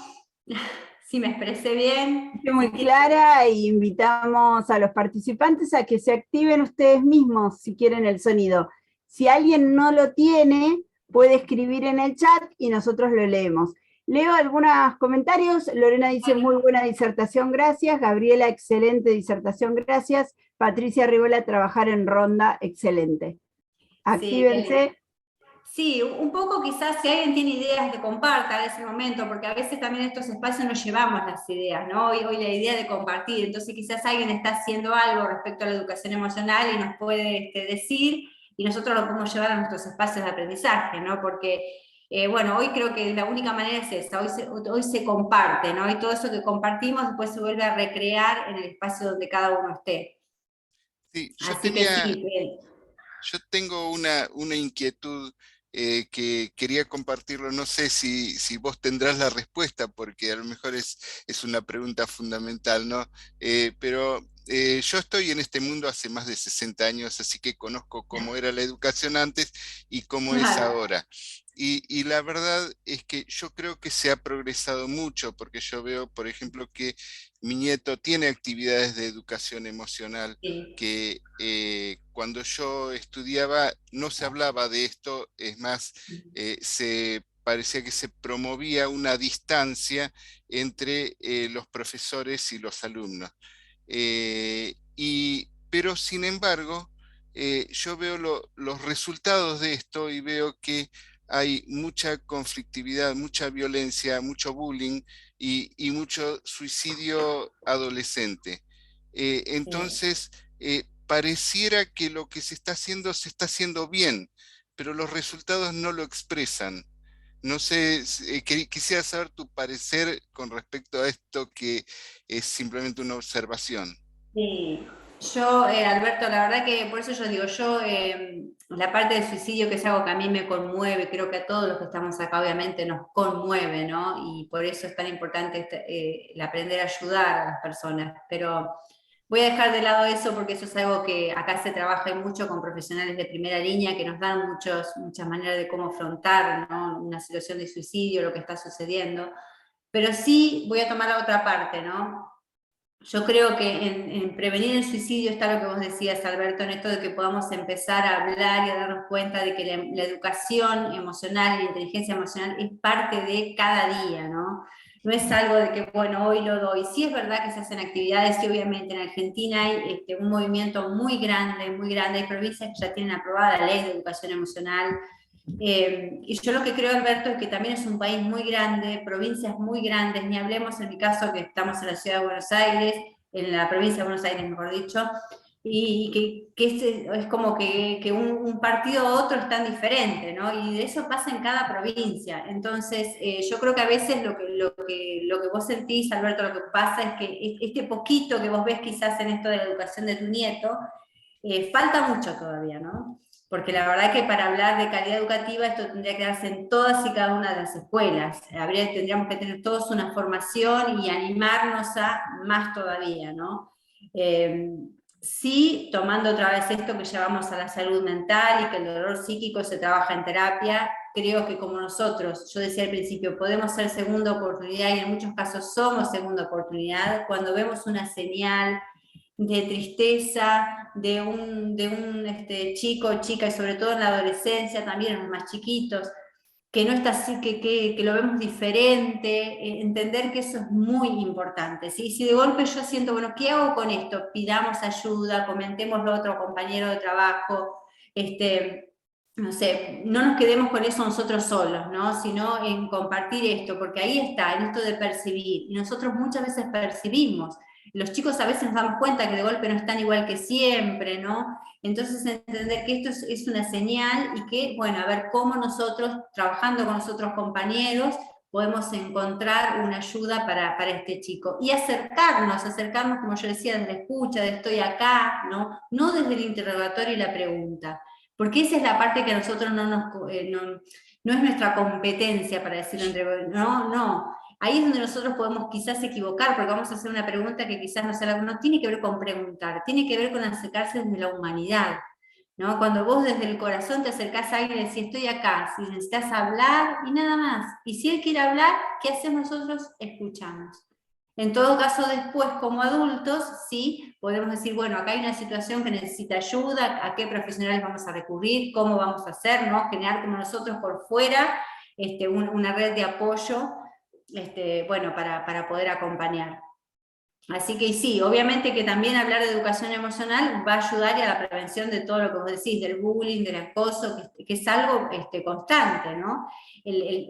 si me expresé bien. Muy clara, e invitamos a los participantes a que se activen ustedes mismos si quieren el sonido. Si alguien no lo tiene, puede escribir en el chat y nosotros lo leemos. Leo algunos comentarios. Lorena dice, muy buena disertación, gracias. Gabriela, excelente disertación, gracias. Patricia Rigola, trabajar en ronda, excelente. Actívense. Sí, un poco quizás si alguien tiene ideas que comparta en ese momento, porque a veces también en estos espacios nos llevamos las ideas, ¿no? Hoy la idea de compartir, entonces quizás alguien está haciendo algo respecto a la educación emocional y nos puede decir, y nosotros lo podemos llevar a nuestros espacios de aprendizaje, ¿no? Porque, bueno, hoy creo que la única manera es esa, hoy se comparte, ¿no? Y todo eso que compartimos después se vuelve a recrear en el espacio donde cada uno esté. Sí, Así que sí, yo tengo una inquietud que quería compartirlo. No sé si vos tendrás la respuesta, porque a lo mejor es una pregunta fundamental, ¿no? Pero yo estoy en este mundo hace más de 60 años, así que conozco cómo era la educación antes y cómo es claro. ahora. Y la verdad es que yo creo que se ha progresado mucho, porque yo veo, por ejemplo, que mi nieto tiene actividades de educación emocional Sí. que cuando yo estudiaba no se hablaba de esto, es más, parecía que se promovía una distancia entre los profesores y los alumnos. Pero sin embargo, yo veo los resultados de esto y veo que hay mucha conflictividad, mucha violencia, mucho bullying y mucho suicidio adolescente. Entonces, pareciera que lo que se está haciendo bien, pero los resultados no lo expresan. No sé, quisiera saber tu parecer con respecto a esto, que es simplemente una observación. Sí, yo, Alberto, la verdad que por eso yo digo, la parte del suicidio, que es algo que a mí me conmueve, creo que a todos los que estamos acá obviamente nos conmueve, ¿no? Y por eso es tan importante el aprender a ayudar a las personas. Pero voy a dejar de lado eso porque eso es algo que acá se trabaja mucho con profesionales de primera línea que nos dan muchas maneras de cómo afrontar, ¿no? Una situación de suicidio, lo que está sucediendo. Pero sí voy a tomar la otra parte, ¿no? Yo creo que en prevenir el suicidio está lo que vos decías, Alberto, en esto de que podamos empezar a hablar y a darnos cuenta de que la educación emocional y la inteligencia emocional es parte de cada día, ¿no? No es algo de que, bueno, hoy lo doy. Sí es verdad que se hacen actividades y obviamente en Argentina hay un movimiento muy grande, hay provincias que ya tienen aprobada la ley de educación emocional, y yo lo que creo, Alberto, es que también es un país muy grande, provincias muy grandes, ni hablemos en mi caso que estamos en la ciudad de Buenos Aires, en la provincia de Buenos Aires, mejor dicho, y que es como que un partido u otro es tan diferente, ¿no? Y de eso pasa en cada provincia. Entonces, yo creo que a veces lo que vos sentís, Alberto, lo que pasa es que este poquito que vos ves quizás en esto de la educación de tu nieto, falta mucho todavía, ¿no? Porque la verdad que para hablar de calidad educativa esto tendría que darse en todas y cada una de las escuelas. Tendríamos que tener todos una formación y animarnos a más todavía, ¿no? Sí, tomando otra vez esto que llevamos a la salud mental y que el dolor psíquico se trabaja en terapia, creo que como nosotros, yo decía al principio, podemos ser segunda oportunidad y en muchos casos somos segunda oportunidad cuando vemos una señal de tristeza de un chico o chica, y sobre todo en la adolescencia, también en los más chiquitos, que no está así, que lo vemos diferente, entender que eso es muy importante, ¿sí? Si de golpe yo siento, bueno, ¿qué hago con esto? Pidamos ayuda, comentémoslo a otro compañero de trabajo, no sé, no nos quedemos con eso nosotros solos, ¿no? Sino en compartir esto, porque ahí está, en esto de percibir, y nosotros muchas veces percibimos, los chicos a veces nos damos cuenta que de golpe no están igual que siempre, ¿no? Entonces entender que esto es una señal y que, bueno, a ver cómo nosotros, trabajando con nosotros compañeros, podemos encontrar una ayuda para este chico. Y acercarnos, como yo decía, desde la escucha, de estoy acá, ¿no? No desde el interrogatorio y la pregunta. Porque esa es la parte que a nosotros no es nuestra competencia, para decirlo entre... No. Ahí es donde nosotros podemos quizás equivocar, porque vamos a hacer una pregunta que quizás no tiene que ver con preguntar, tiene que ver con acercarse desde la humanidad, ¿no? Cuando vos desde el corazón te acercás a alguien y decís, estoy acá, si necesitas hablar y nada más. Y si él quiere hablar, ¿qué hacemos nosotros? Escuchamos. En todo caso, después, como adultos, sí, podemos decir, bueno, acá hay una situación que necesita ayuda, a qué profesionales vamos a recurrir, cómo vamos a hacer, ¿no? Generar como nosotros por fuera una red de apoyo, bueno, para poder acompañar. Así que sí, obviamente que también hablar de educación emocional va a ayudar a la prevención de todo lo que vos decís, del bullying, del acoso, que es algo constante, ¿no?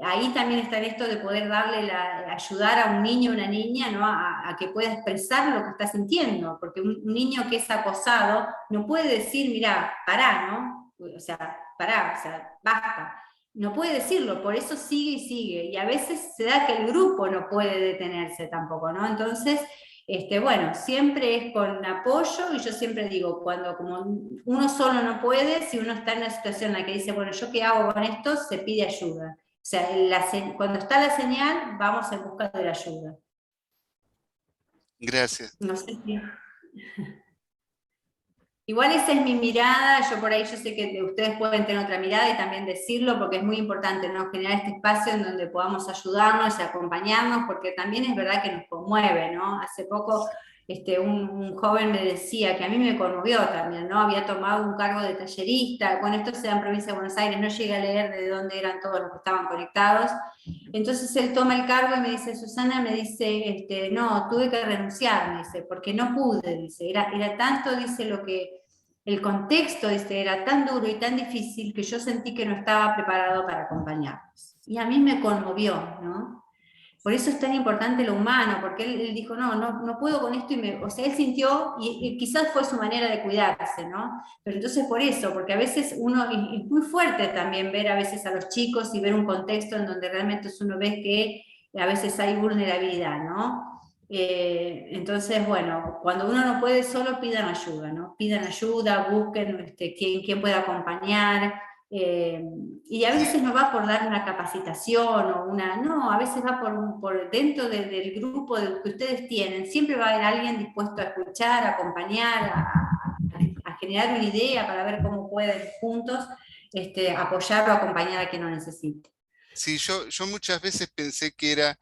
Ahí también está en esto de poder ayudar a un niño o una niña, ¿no? A que pueda expresar lo que está sintiendo, porque un niño que es acosado no puede decir, mira, pará, ¿no? O sea, pará, o sea, basta. No puede decirlo, por eso sigue y sigue, y a veces se da que el grupo no puede detenerse tampoco, ¿no? Entonces, bueno, siempre es con apoyo, y yo siempre digo, cuando como uno solo no puede, si uno está en una situación en la que dice, bueno, ¿yo qué hago con esto? Se pide ayuda. O sea, cuando está la señal, vamos en busca de la ayuda. Gracias. No sé si... Igual esa es mi mirada, yo por ahí yo sé que ustedes pueden tener otra mirada y también decirlo, porque es muy importante, ¿no? Generar este espacio en donde podamos ayudarnos y acompañarnos, porque también es verdad que nos conmueve, ¿no? Hace poco un joven me decía, que a mí me conmovió también, ¿no? Había tomado un cargo de tallerista, bueno, esto se da en provincia de Buenos Aires, no llegué a leer de dónde eran todos los que estaban conectados. Entonces él toma el cargo y me dice, Susana, me dice, no, tuve que renunciar, me dice, porque no pude, dice, era tanto, dice, el contexto, dice, era tan duro y tan difícil que yo sentí que no estaba preparado para acompañarnos. Y a mí me conmovió, ¿no? Por eso es tan importante lo humano, porque él dijo, no puedo con esto, o sea, él sintió, y quizás fue su manera de cuidarse, ¿no? Pero entonces por eso, porque a veces es muy fuerte también ver a veces a los chicos y ver un contexto en donde realmente uno ve que a veces hay vulnerabilidad, ¿no? Entonces, bueno, cuando uno no puede solo, pidan ayuda, ¿no? Pidan ayuda, busquen quién pueda acompañar, y a veces no va por dar una capacitación no, a veces va por dentro del grupo que ustedes tienen, siempre va a haber alguien dispuesto a escuchar, a acompañar, a generar una idea para ver cómo pueden juntos apoyar o acompañar a quien lo necesite. Sí, yo muchas veces pensé que era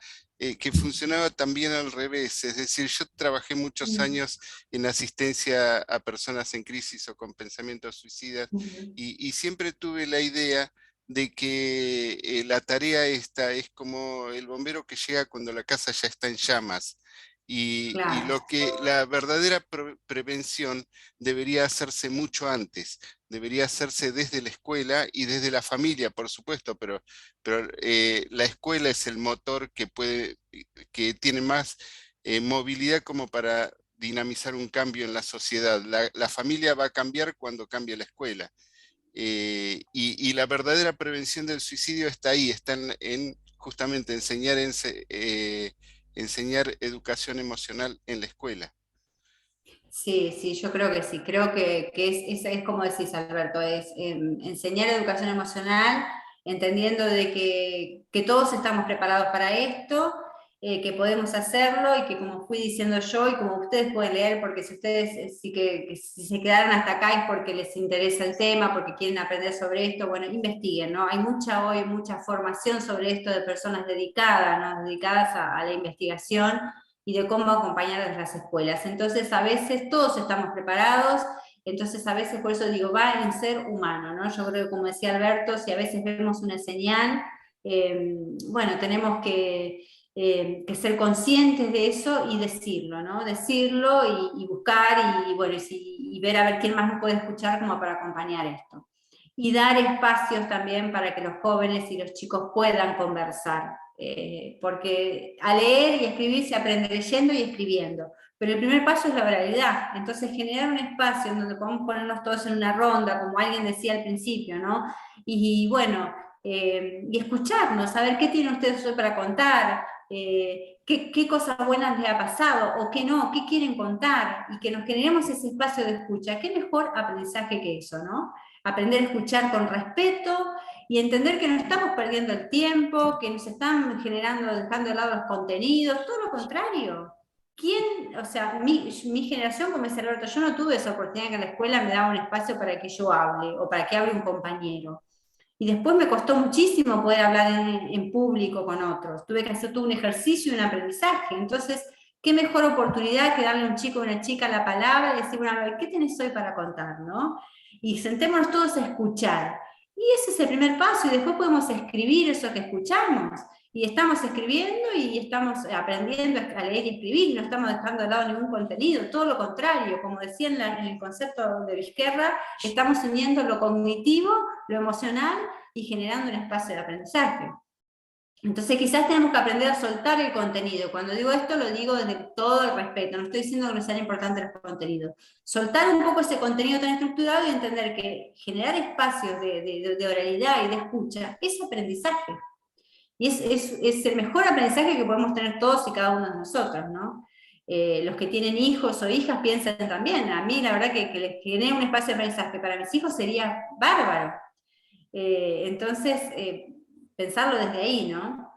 que funcionaba también al revés, es decir, yo trabajé muchos años en asistencia a personas en crisis o con pensamientos suicidas, y siempre tuve la idea de que la tarea esta es como el bombero que llega cuando la casa ya está en llamas. Y Claro. la verdadera prevención debería hacerse mucho antes, debería hacerse desde la escuela y desde la familia, por supuesto, pero la escuela es el motor que tiene más movilidad como para dinamizar un cambio en la sociedad. La familia va a cambiar cuando cambie la escuela. Y la verdadera prevención del suicidio está ahí, está en justamente enseñar educación emocional en la escuela. Sí, yo creo que sí, creo que es como decís, Alberto, es enseñar educación emocional, entendiendo de que todos estamos preparados para esto, que podemos hacerlo, y que como fui diciendo yo, y como ustedes pueden leer, porque si ustedes que si se quedaron hasta acá es porque les interesa el tema, porque quieren aprender sobre esto, bueno, investiguen, ¿no? Hay mucha formación sobre esto de personas dedicadas, ¿no? Dedicadas a la investigación, y de cómo acompañar desde las escuelas. Entonces, a veces todos estamos preparados, entonces a veces, por eso digo, va en ser humano, ¿no? Yo creo que, como decía Alberto, si a veces vemos una señal, bueno, tenemos que ser conscientes de eso y decirlo, ¿no? Decirlo y buscar y, bueno, y ver a ver quién más nos puede escuchar como para acompañar esto. Y dar espacios también para que los jóvenes y los chicos puedan conversar, porque a leer y escribir se aprende leyendo y escribiendo, pero el primer paso es la oralidad. Entonces generar un espacio en donde podamos ponernos todos en una ronda, como alguien decía al principio, ¿no? Y bueno, y escucharnos, saber qué tienen ustedes hoy para contar, qué cosas buenas les ha pasado, o qué no, qué quieren contar, y que nos generemos ese espacio de escucha. ¿Qué mejor aprendizaje que eso, no? Aprender a escuchar con respeto y entender que no estamos perdiendo el tiempo, que nos están generando, dejando de lado los contenidos, todo lo contrario. ¿Quién, o sea, mi generación, como dice Alberto, yo no tuve esa oportunidad que en la escuela me daba un espacio para que yo hable, o para que hable un compañero. Y después me costó muchísimo poder hablar en público con otros. Tuve que hacer todo un ejercicio y un aprendizaje. Entonces, qué mejor oportunidad que darle a un chico o una chica la palabra y decir, bueno, a ver, ¿qué tenés hoy para contar, no? Y sentémonos todos a escuchar. Y ese es el primer paso, y después podemos escribir eso que escuchamos. Y estamos escribiendo y estamos aprendiendo a leer y escribir, y no estamos dejando de lado ningún contenido, todo lo contrario, como decía en el concepto de Vizquerra, estamos uniendo lo cognitivo, lo emocional y generando un espacio de aprendizaje. Entonces quizás tenemos que aprender a soltar el contenido. Cuando digo esto lo digo desde todo el respeto, no estoy diciendo que no sean importantes los contenidos. Soltar un poco ese contenido tan estructurado y entender que generar espacios de oralidad y de escucha es aprendizaje. Y es el mejor aprendizaje que podemos tener todos y cada uno de nosotros, ¿no? Los que tienen hijos o hijas piensan también. A mí la verdad que les genere un espacio de aprendizaje para mis hijos sería bárbaro. Entonces, pensarlo desde ahí, ¿no?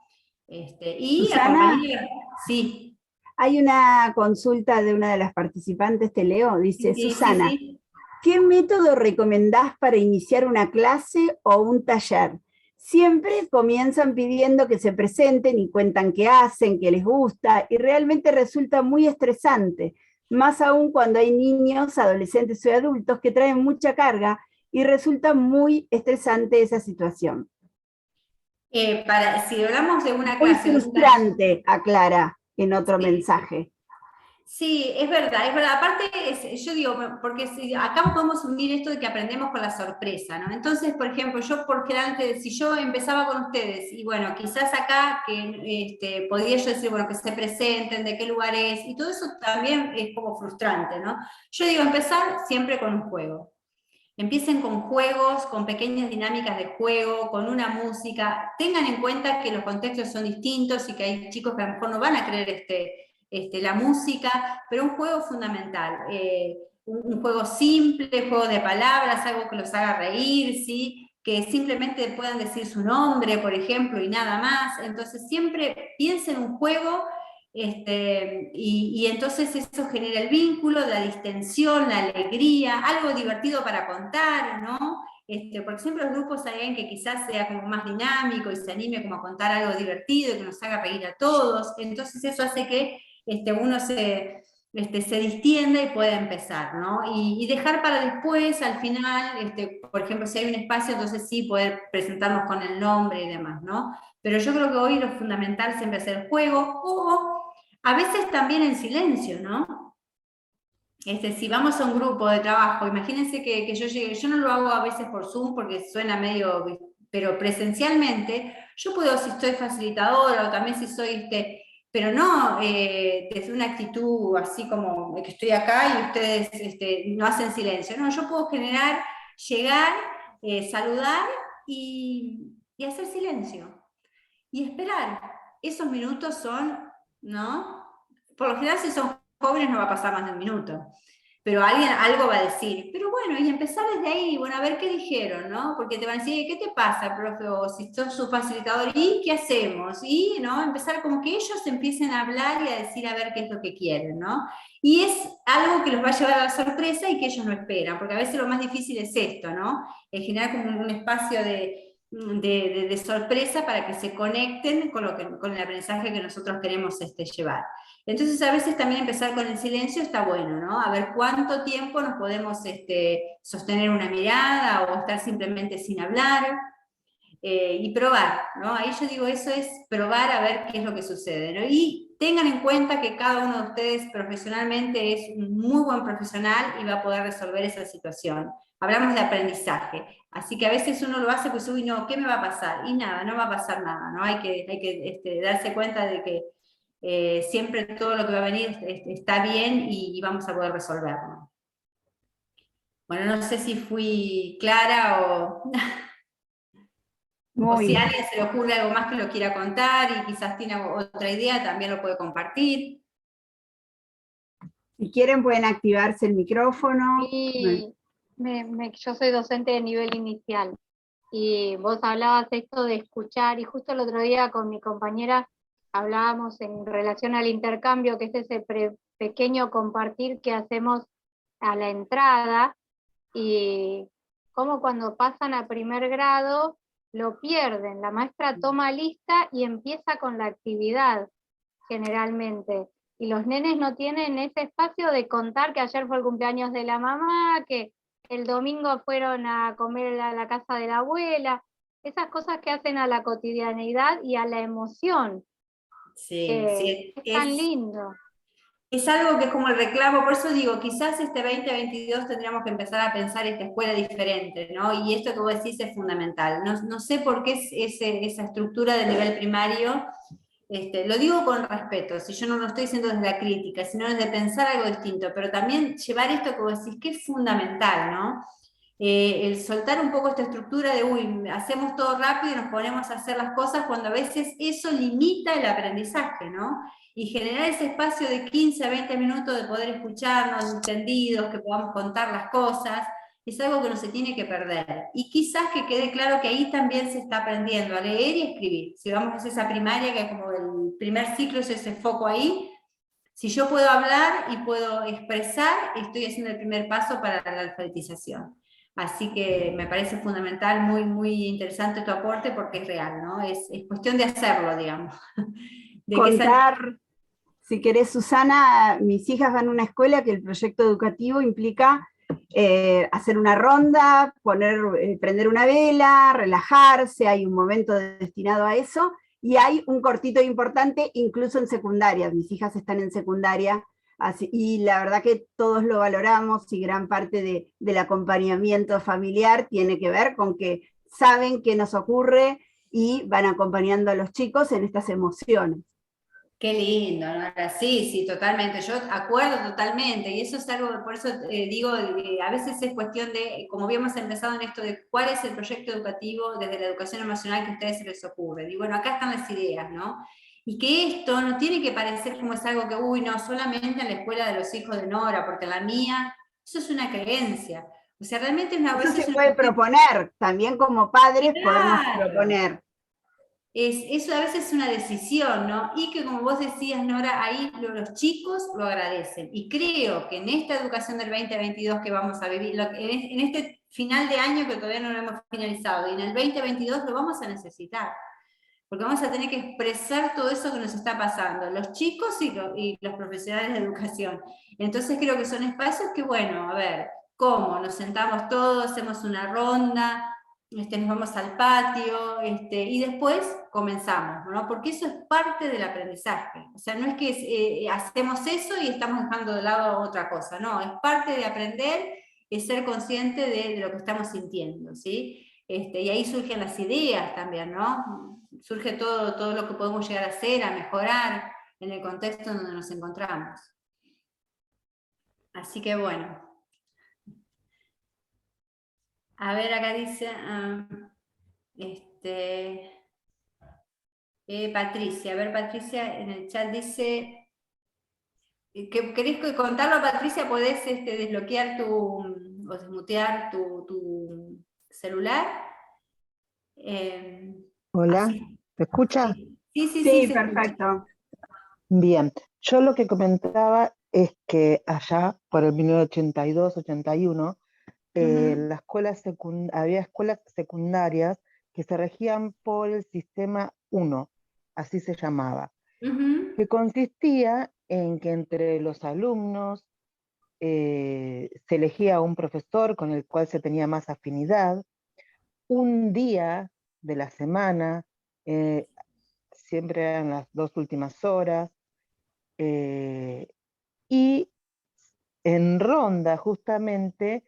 Y Susana, acompañar, sí. hay una consulta de una de las participantes, te leo, dice, Sí, Susana, sí. ¿qué método recomendás para iniciar una clase o un taller? Siempre comienzan pidiendo que se presenten y cuentan qué hacen, qué les gusta, y realmente resulta muy estresante, más aún cuando hay niños, adolescentes o adultos que traen mucha carga y resulta muy estresante esa situación. Si hablamos de una Muy clase, de un taller. frustrante, aclara en otro mensaje. Sí, es verdad, es verdad. Aparte, yo digo, porque acá podemos unir esto de que aprendemos con la sorpresa, ¿no? Entonces, por ejemplo, yo por generalmente, si yo empezaba con ustedes, y bueno, quizás acá que podría yo decir, bueno, que se presenten, de qué lugar es, y todo eso también es como frustrante, ¿no? Yo digo, empezar siempre con un juego. Empiecen con juegos, con pequeñas dinámicas de juego, con una música. Tengan en cuenta que los contextos son distintos y que hay chicos que a lo mejor no van a creer la música, pero un juego fundamental. Un juego simple, juego de palabras, algo que los haga reír, ¿sí? Que simplemente puedan decir su nombre, por ejemplo, y nada más. Entonces siempre piensen en un juego. Y entonces eso genera el vínculo, la distensión, la alegría, algo divertido para contar, ¿no? Porque siempre los grupos hay alguien que quizás sea como más dinámico y se anime como a contar algo divertido y que nos haga reír a todos, entonces eso hace que uno se distienda y pueda empezar, ¿no? Y dejar para después, al final, por ejemplo, si hay un espacio, entonces sí poder presentarnos con el nombre y demás, ¿no? Pero yo creo que hoy lo fundamental siempre es el juego, o a veces también en silencio, ¿no? Si vamos a un grupo de trabajo, imagínense que yo llegue, yo no lo hago a veces por Zoom porque suena medio, pero presencialmente, yo puedo, si estoy facilitadora o también si soy, pero no desde una actitud así como que estoy acá y ustedes no hacen silencio, no, yo puedo llegar, saludar y hacer silencio. Y esperar. Esos minutos son, ¿no? Por lo general, si son jóvenes no va a pasar más de un minuto. Pero alguien algo va a decir. Pero bueno, y empezar desde ahí, bueno, a ver qué dijeron, ¿no? Porque te van a decir, ¿qué te pasa, profe? O si sos su facilitador, ¿y qué hacemos? Y, ¿no? Empezar como que ellos empiecen a hablar y a decir a ver qué es lo que quieren, ¿no? Y es algo que los va a llevar a la sorpresa y que ellos no esperan, porque a veces lo más difícil es esto, ¿no? Generar como un espacio de sorpresa para que se conecten con el aprendizaje que nosotros queremos llevar. Entonces a veces también empezar con el silencio está bueno, ¿no? A ver cuánto tiempo nos podemos sostener una mirada o estar simplemente sin hablar. y probar, ¿no? Ahí yo digo, eso es probar a ver qué es lo que sucede, ¿no? Y tengan en cuenta que cada uno de ustedes profesionalmente es un muy buen profesional y va a poder resolver esa situación. Hablamos de aprendizaje, así que a veces uno lo hace pues, uy, no, ¿qué me va a pasar? Y nada, no va a pasar nada, ¿no? Hay que darse cuenta de que siempre todo lo que va a venir está bien y vamos a poder resolverlo. Bueno, no sé si fui clara o... O Muy si a bien. alguien se le ocurre algo más que lo quiera contar y quizás tiene otra idea, también lo puede compartir. Si quieren pueden activarse el micrófono. Sí, yo soy docente de nivel inicial y vos hablabas esto de escuchar y justo el otro día con mi compañera hablábamos en relación al intercambio, que es ese pequeño compartir que hacemos a la entrada y cómo cuando pasan a primer grado lo pierden. La maestra toma lista y empieza con la actividad generalmente. Y los nenes no tienen ese espacio de contar que ayer fue el cumpleaños de la mamá, que el domingo fueron a comer a la casa de la abuela, esas cosas que hacen a la cotidianeidad y a la emoción. Sí, sí, Es tan lindo. es algo que es como el reclamo, por eso digo, quizás este 2022 tendríamos que empezar a pensar esta escuela diferente, ¿no? Y esto que vos decís es fundamental. No sé por qué esa estructura de nivel primario. Lo digo con respeto, si yo no lo estoy diciendo desde la crítica, sino desde pensar algo distinto, pero también llevar esto que vos decís, que es fundamental, ¿no? El soltar un poco esta estructura de, uy, hacemos todo rápido y nos ponemos a hacer las cosas cuando a veces eso limita el aprendizaje, ¿no? Y generar ese espacio de 15 a 20 minutos de poder escucharnos, entendidos, que podamos contar las cosas, es algo que no se tiene que perder. Y quizás que quede claro que ahí también se está aprendiendo a leer y escribir. Si vamos a esa primaria, que es como el primer ciclo, es ese foco ahí. Si yo puedo hablar y puedo expresar, estoy haciendo el primer paso para la alfabetización. Así que me parece fundamental, muy, muy interesante tu aporte porque es real, ¿no? Es cuestión de hacerlo, digamos. De que Contar, si querés, Susana, mis hijas van a una escuela que el proyecto educativo implica hacer una ronda, prender una vela, relajarse, hay un momento destinado a eso, y hay un cortito importante incluso en secundaria. Mis hijas están en secundaria, y la verdad que todos lo valoramos, y gran parte del acompañamiento familiar tiene que ver con que saben qué nos ocurre y van acompañando a los chicos en estas emociones. Qué lindo, Nora. Sí, sí, totalmente. Yo acuerdo totalmente. Y eso es algo, por eso digo, a veces es cuestión de, como habíamos empezado en esto de cuál es el proyecto educativo desde la educación emocional que a ustedes se les ocurre. Y bueno, acá están las ideas, ¿no? Y que esto no tiene que parecer como es algo que, uy, no, solamente en la escuela de los hijos de Nora, porque la mía, eso es una creencia. O sea, realmente una vez Eso es se una puede proponer, también como padres podemos Claro. proponer. Eso a veces es una decisión, ¿no? Y que como vos decías, Nora, ahí los chicos lo agradecen. Y creo que en esta educación del 2022 que vamos a vivir, en este final de año que todavía no lo hemos finalizado, y en el 2022 lo vamos a necesitar. Porque vamos a tener que expresar todo eso que nos está pasando, los chicos y los profesionales de educación. Entonces creo que son espacios que, bueno, a ver, ¿cómo? Nos sentamos todos, hacemos una ronda, nos vamos al patio, y después comenzamos, ¿no? Porque eso es parte del aprendizaje. O sea, no es que hacemos eso y estamos dejando de lado otra cosa, no, es parte de aprender, es ser consciente de lo que estamos sintiendo, ¿sí? Y ahí surgen las ideas también, ¿no? Surge todo lo que podemos llegar a hacer, a mejorar en el contexto en donde nos encontramos. Así que bueno. A ver, acá dice, Patricia, a ver, Patricia en el chat dice, ¿querés contarlo, Patricia? ¿Podés desbloquear o desmutear tu celular? Hola, Así. ¿te escucha? Sí, sí, sí, Sí, se escucha. perfecto. Bien, yo lo que comentaba es que allá, por el 1982-81, la había escuelas secundarias que se regían por el sistema 1, así se llamaba, que consistía en que entre los alumnos se elegía un profesor con el cual se tenía más afinidad, un día de la semana, siempre eran las 2 últimas horas, y en ronda justamente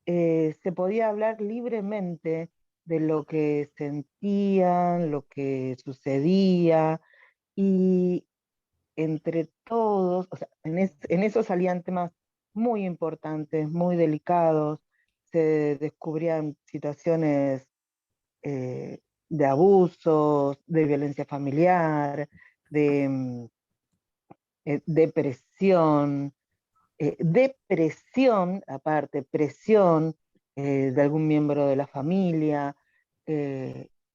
se podía hablar libremente de lo que sentían, lo que sucedía, y entre todos, o sea, en eso salían temas muy importantes, muy delicados, se descubrían situaciones de abusos, de violencia familiar, de depresión, depresión, aparte, presión de algún miembro de la familia,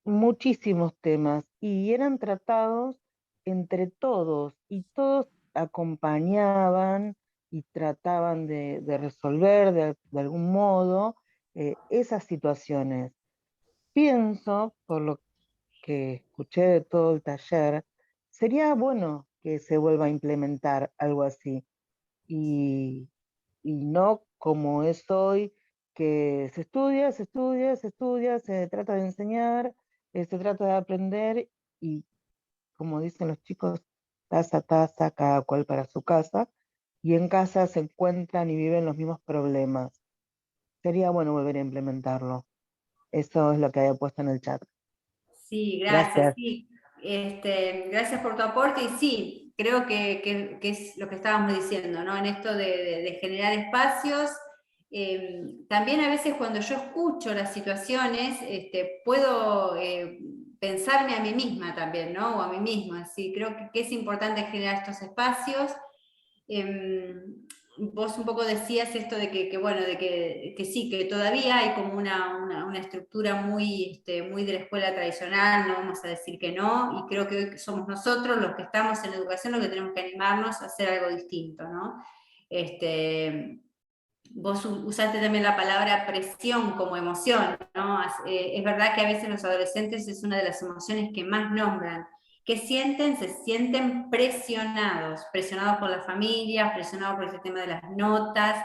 muchísimos temas, y eran tratados entre todos, y todos acompañaban y trataban de resolver de algún modo esas situaciones. Pienso, por lo que escuché de todo el taller, sería bueno que se vuelva a implementar algo así, y, y no como es hoy, que se estudia, se estudia, se estudia, se trata de enseñar, se trata de aprender, y como dicen los chicos, taza a taza, cada cual para su casa, y en casa se encuentran y viven los mismos problemas. Sería bueno volver a implementarlo. Eso es lo que había puesto en el chat. Sí, gracias. Gracias. Sí. Gracias por tu aporte y sí, creo que es lo que estábamos diciendo, ¿no? En esto de generar espacios. También a veces cuando yo escucho las situaciones, puedo pensarme a mí misma también, ¿no? O a mí misma. Sí, creo que es importante generar estos espacios. Vos un poco decías esto de bueno, de que sí, que todavía hay como una estructura muy, muy de la escuela tradicional, no vamos a decir que no, y creo que hoy somos nosotros los que estamos en la educación los que tenemos que animarnos a hacer algo distinto, ¿no? Vos usaste también la palabra presión como emoción, ¿no? Es verdad que a veces los adolescentes es una de las emociones que más nombran. ¿Qué sienten? Se sienten presionados por la familia, presionados por el tema de las notas,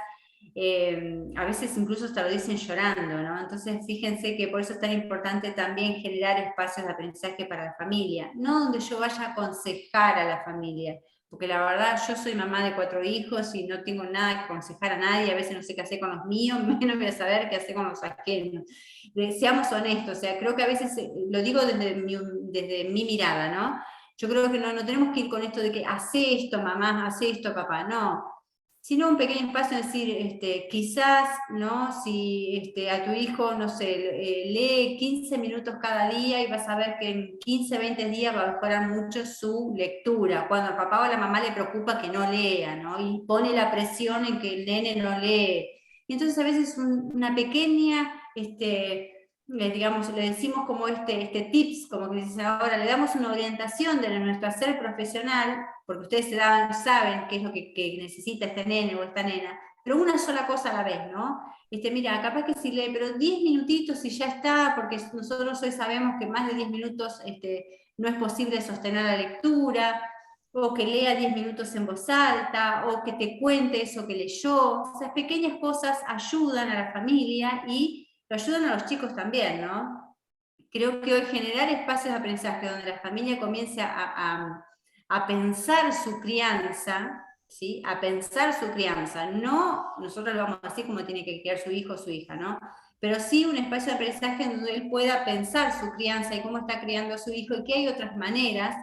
a veces incluso hasta lo dicen llorando, ¿no? Entonces fíjense que por eso es tan importante también generar espacios de aprendizaje para la familia, no donde yo vaya a aconsejar a la familia, porque la verdad yo soy mamá de 4 hijos y no tengo nada que aconsejar a nadie, a veces no sé qué hacer con los míos, menos voy a saber qué hacer con los ajenos. Seamos honestos, o sea, creo que a veces, lo digo desde mi mirada, ¿no? Yo creo que no tenemos que ir con esto de que hace esto mamá, hace esto papá, no, sino un pequeño espacio, es decir, quizás, ¿no? Si a tu hijo, no sé, lee 15 minutos cada día y vas a ver que en 15, 20 días va a mejorar mucho su lectura, cuando al papá o a la mamá le preocupa que no lea, ¿no? Y pone la presión en que el nene no lee. Y entonces a veces una pequeña, digamos, le decimos como tips, como que dicen ahora, le damos una orientación de nuestro hacer profesional, porque ustedes saben qué es lo que necesita este nene o esta nena, pero una sola cosa a la vez, ¿no? Mira, capaz que si lee, pero 10 minutitos y ya está, porque nosotros hoy sabemos que más de 10 minutos no es posible sostener la lectura, o que lea 10 minutos en voz alta, o que te cuente eso que leyó. Esas pequeñas cosas ayudan a la familia y lo ayudan a los chicos también, ¿no? Creo que hoy generar espacios de aprendizaje donde la familia comience a pensar su crianza, ¿sí? A pensar su crianza, no nosotros lo vamos a decir como tiene que criar su hijo o su hija, ¿no? Pero sí un espacio de aprendizaje donde él pueda pensar su crianza y cómo está criando a su hijo y que hay otras maneras,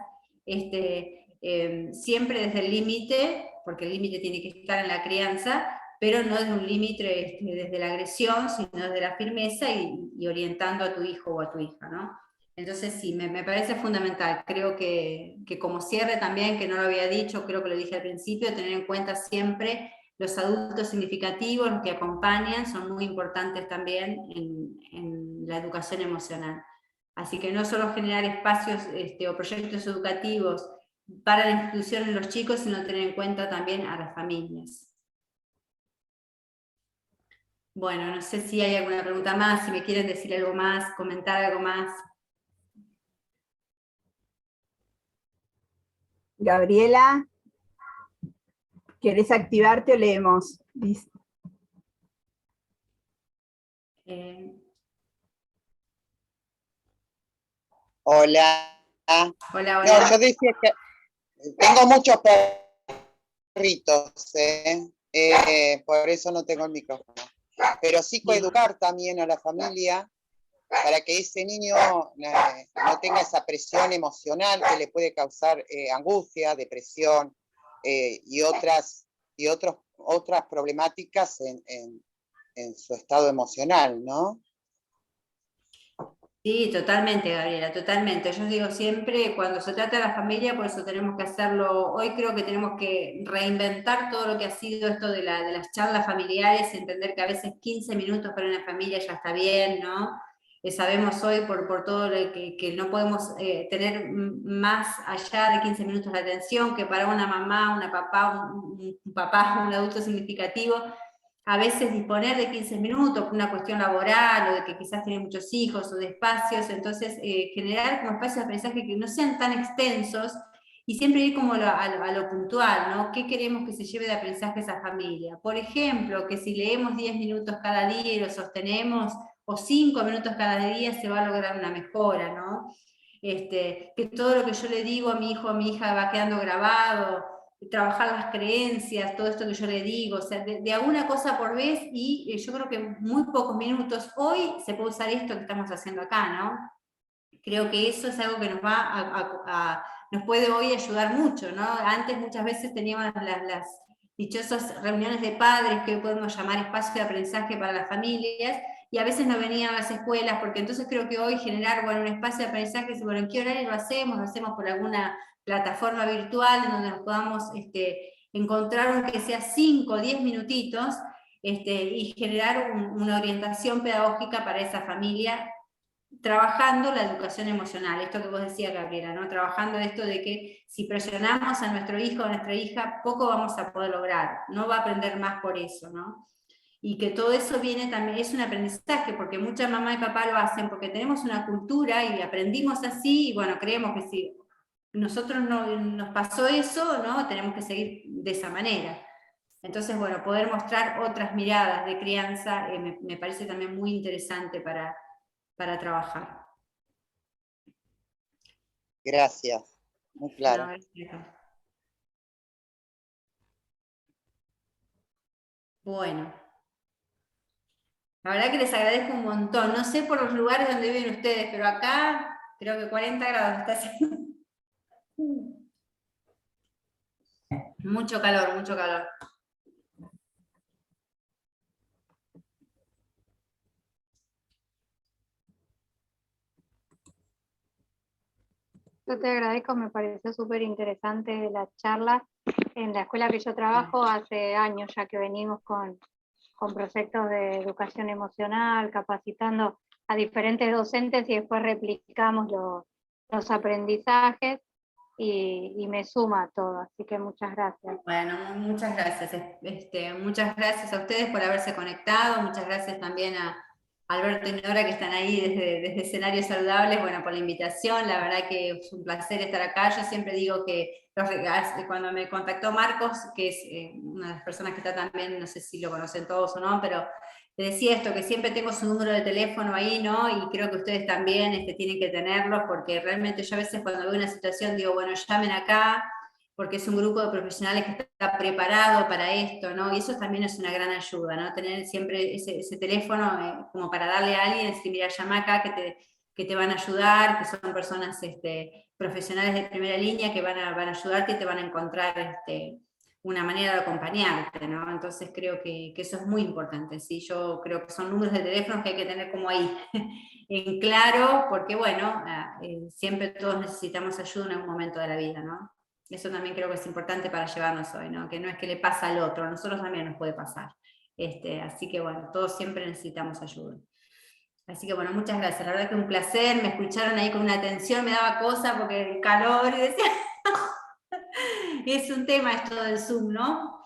siempre desde el límite, porque el límite tiene que estar en la crianza, pero no desde un límite desde la agresión, sino desde la firmeza y orientando a tu hijo o a tu hija, ¿no? Entonces sí, me parece fundamental. Creo que como cierre también, que no lo había dicho, creo que lo dije al principio, tener en cuenta siempre los adultos significativos, los que acompañan, son muy importantes también en la educación emocional. Así que no solo generar espacios o proyectos educativos para la institución en los chicos, sino tener en cuenta también a las familias. Bueno, no sé si hay alguna pregunta más, si me quieren decir algo más, comentar algo más. Gabriela, ¿querés activarte o leemos? Hola. Hola, No, hola. yo decía que tengo muchos perritos, por eso no tengo el micrófono. Pero psicoeducar también a la familia para que ese niño no tenga esa presión emocional que le puede causar angustia, depresión y otras problemáticas en su estado emocional, ¿no? Sí, totalmente, Gabriela, totalmente. Yo digo siempre, cuando se trata de la familia, por eso tenemos que hacerlo, hoy creo que tenemos que reinventar todo lo que ha sido esto de las charlas familiares, entender que a veces 15 minutos para una familia ya está bien, ¿no? Sabemos hoy por todo lo que no podemos tener más allá de 15 minutos de atención, que para una mamá, una papá, un papá, un adulto significativo, a veces disponer de 15 minutos por una cuestión laboral o de que quizás tiene muchos hijos o de espacios, entonces generar como espacios de aprendizaje que no sean tan extensos y siempre ir como a lo puntual, ¿no? ¿Qué queremos que se lleve de aprendizaje esa familia? Por ejemplo, que si leemos 10 minutos cada día y lo sostenemos, o 5 minutos cada día, se va a lograr una mejora, ¿no? Que todo lo que yo le digo a mi hijo, a mi hija va quedando grabado, trabajar las creencias, todo esto que yo le digo, o sea, de alguna cosa por vez, y yo creo que en muy pocos minutos, hoy se puede usar esto que estamos haciendo acá, ¿no? Creo que eso es algo que nos va nos puede hoy ayudar mucho, ¿no? Antes muchas veces teníamos las dichosas reuniones de padres que hoy podemos llamar espacio de aprendizaje para las familias, y a veces no venían a las escuelas, porque entonces creo que hoy generar, bueno, un espacio de aprendizaje, bueno, ¿en qué horario lo hacemos por alguna plataforma virtual en donde nos podamos encontrar, aunque sea 5 o 10 minutitos, y generar una orientación pedagógica para esa familia, trabajando la educación emocional, esto que vos decías, Gabriela, ¿no? Trabajando esto de que si presionamos a nuestro hijo o a nuestra hija, poco vamos a poder lograr, no va a aprender más por eso, ¿no? Y que todo eso viene también, es un aprendizaje, porque muchas mamás y papás lo hacen porque tenemos una cultura y aprendimos así, y bueno, creemos que si nosotros nos pasó eso, ¿no? Tenemos que seguir de esa manera. Entonces, bueno, poder mostrar otras miradas de crianza me parece también muy interesante para trabajar. Gracias, muy claro. No, bueno, la verdad que les agradezco un montón. No sé por los lugares donde viven ustedes, pero acá creo que 40 grados está haciendo. Mucho calor, mucho calor. Yo te agradezco, me pareció súper interesante la charla. En la escuela que yo trabajo hace años ya que venimos con proyectos de educación emocional, capacitando a diferentes docentes y después replicamos los aprendizajes y me suma todo, así que muchas gracias. Bueno, muchas gracias. Muchas gracias a ustedes por haberse conectado, muchas gracias también a Alberto y Nora que están ahí desde Escenarios Saludables, bueno, por la invitación, la verdad que es un placer estar acá. Yo siempre digo que cuando me contactó Marcos, que es una de las personas que está también, no sé si lo conocen todos o no, pero le decía esto, que siempre tengo su número de teléfono ahí, ¿no? Y creo que ustedes también tienen que tenerlo, porque realmente yo a veces cuando veo una situación digo, bueno, llamen acá, porque es un grupo de profesionales que está preparado para esto, ¿no? Y eso también es una gran ayuda, ¿no? Tener siempre ese teléfono como para darle a alguien, decir, mira, llama acá que te van a ayudar, que son personas profesionales de primera línea que van a ayudarte y te van a encontrar una manera de acompañarte, ¿no? Entonces creo que eso es muy importante, ¿sí? Yo creo que son números de teléfono que hay que tener como ahí, en claro, porque bueno, siempre todos necesitamos ayuda en algún momento de la vida, ¿no? Eso también creo que es importante para llevarnos hoy, ¿no? Que no es que le pasa al otro, a nosotros también nos puede pasar. Así que bueno, todos siempre necesitamos ayuda. Así que bueno, muchas gracias, la verdad que un placer, me escucharon ahí con una atención, me daba cosa porque el calor, y decía, es un tema esto del Zoom, ¿no?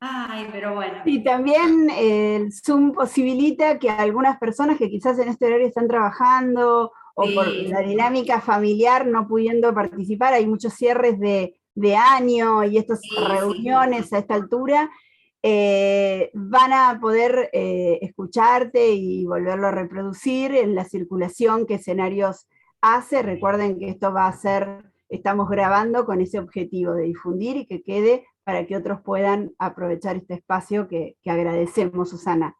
Ay, pero bueno. Y también el Zoom posibilita que algunas personas que quizás en este horario están trabajando o Sí, por la dinámica familiar no pudiendo participar, hay muchos cierres de año y estas sí, reuniones sí. a esta altura, van a poder escucharte y volverlo a reproducir en la circulación que Escenarios hace, recuerden que esto va a ser, estamos grabando con ese objetivo de difundir y que quede para que otros puedan aprovechar este espacio que agradecemos, Susana.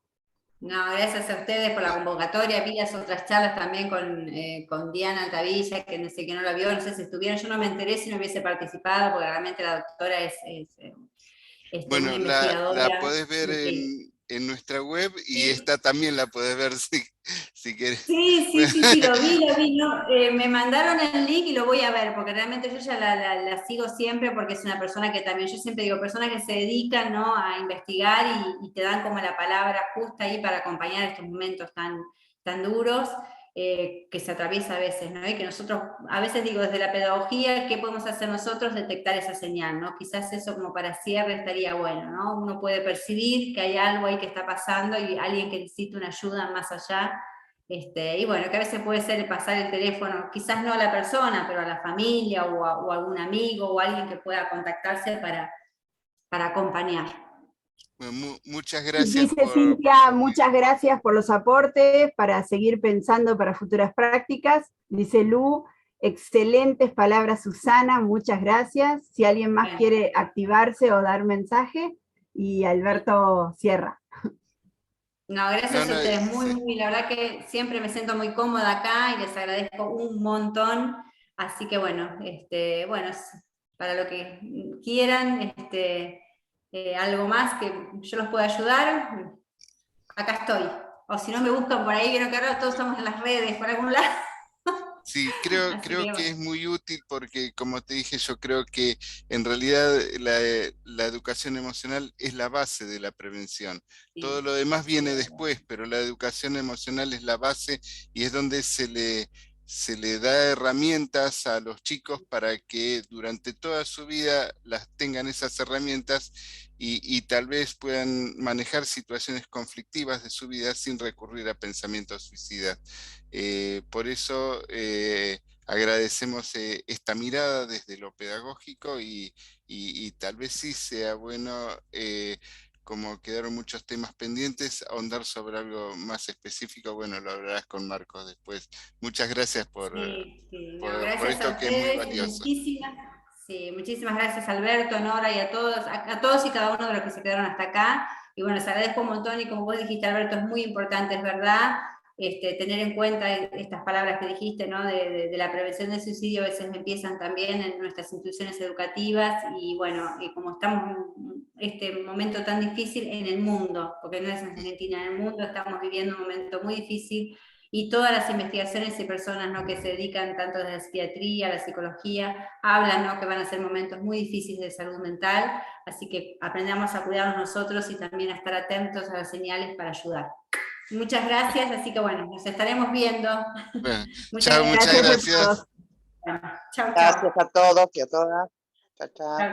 No, gracias a ustedes por la convocatoria. Vi las otras charlas también con Diana Altavilla, que no sé, que no la vio, no sé si estuvieron. Yo no me enteré si no hubiese participado, porque realmente la doctora es Bueno, una la investigadora. podés ver en nuestra web, y Sí. esta también la podés ver si querés. Sí, lo vi, ¿no? Me mandaron el link y lo voy a ver, porque realmente yo ya la sigo siempre, porque es una persona que también, yo siempre digo, personas que se dedican, ¿no?, a investigar y te dan como la palabra justa ahí para acompañar estos momentos tan duros que se atraviesa a veces, ¿no? Y que nosotros, a veces digo, desde la pedagogía, ¿qué podemos hacer nosotros? Detectar esa señal, ¿no? Quizás eso como para cierre estaría bueno, ¿no? Uno puede percibir que hay algo ahí que está pasando y alguien que necesita una ayuda más allá. Y bueno, que a veces puede ser pasar el teléfono, quizás no a la persona, pero a la familia o a algún amigo o alguien que pueda contactarse para acompañar. Bueno, muchas gracias Dice Cintia, por muchas gracias por los aportes, para seguir pensando para futuras prácticas. Dice Lu, excelentes palabras, Susana, muchas gracias. Si alguien más quiere activarse o dar mensaje, y Alberto cierra. No, gracias a ustedes, muy, la verdad que siempre me siento muy cómoda acá y les agradezco un montón. Así que bueno, bueno, para lo que quieran, algo más que yo los pueda ayudar, acá estoy. O si no me buscan por ahí, vieron que ahora todos estamos en las redes, por algún lado. Sí, creo que es muy útil, porque como te dije, yo creo que en realidad la educación emocional es la base de la prevención. Sí. Todo lo demás viene después, pero la educación emocional es la base, y es donde se le da herramientas a los chicos para que durante toda su vida las tengan esas herramientas, y tal vez puedan manejar situaciones conflictivas de su vida sin recurrir a pensamientos suicidas. Por eso agradecemos esta mirada desde lo pedagógico, y tal vez sí sea bueno, como quedaron muchos temas pendientes, ahondar sobre algo más específico. Bueno, lo hablarás con Marcos después. Muchas gracias por Gracias esto, a que es muy ustedes, valioso. muchísimas gracias, Alberto, Nora, y a todos y cada uno de los que se quedaron hasta acá. Y bueno, les agradezco un montón, y como vos dijiste, Alberto, es muy importante, es verdad, tener en cuenta estas palabras que dijiste, ¿no?, de la prevención del suicidio. A veces empiezan también en nuestras instituciones educativas, y bueno, como estamos en este momento tan difícil en el mundo, porque no es en Argentina, en el mundo estamos viviendo un momento muy difícil, y todas las investigaciones y personas, ¿no?, que se dedican tanto desde la psiquiatría, la psicología, hablan, ¿no?, que van a ser momentos muy difíciles de salud mental, así que aprendamos a cuidarnos nosotros y también a estar atentos a las señales para ayudar. Muchas gracias, así que bueno, nos estaremos viendo. Bueno, Muchas chao, muchas gracias. gracias. Bueno, chau. Gracias a todos y a todas. Chao, chao. Chau.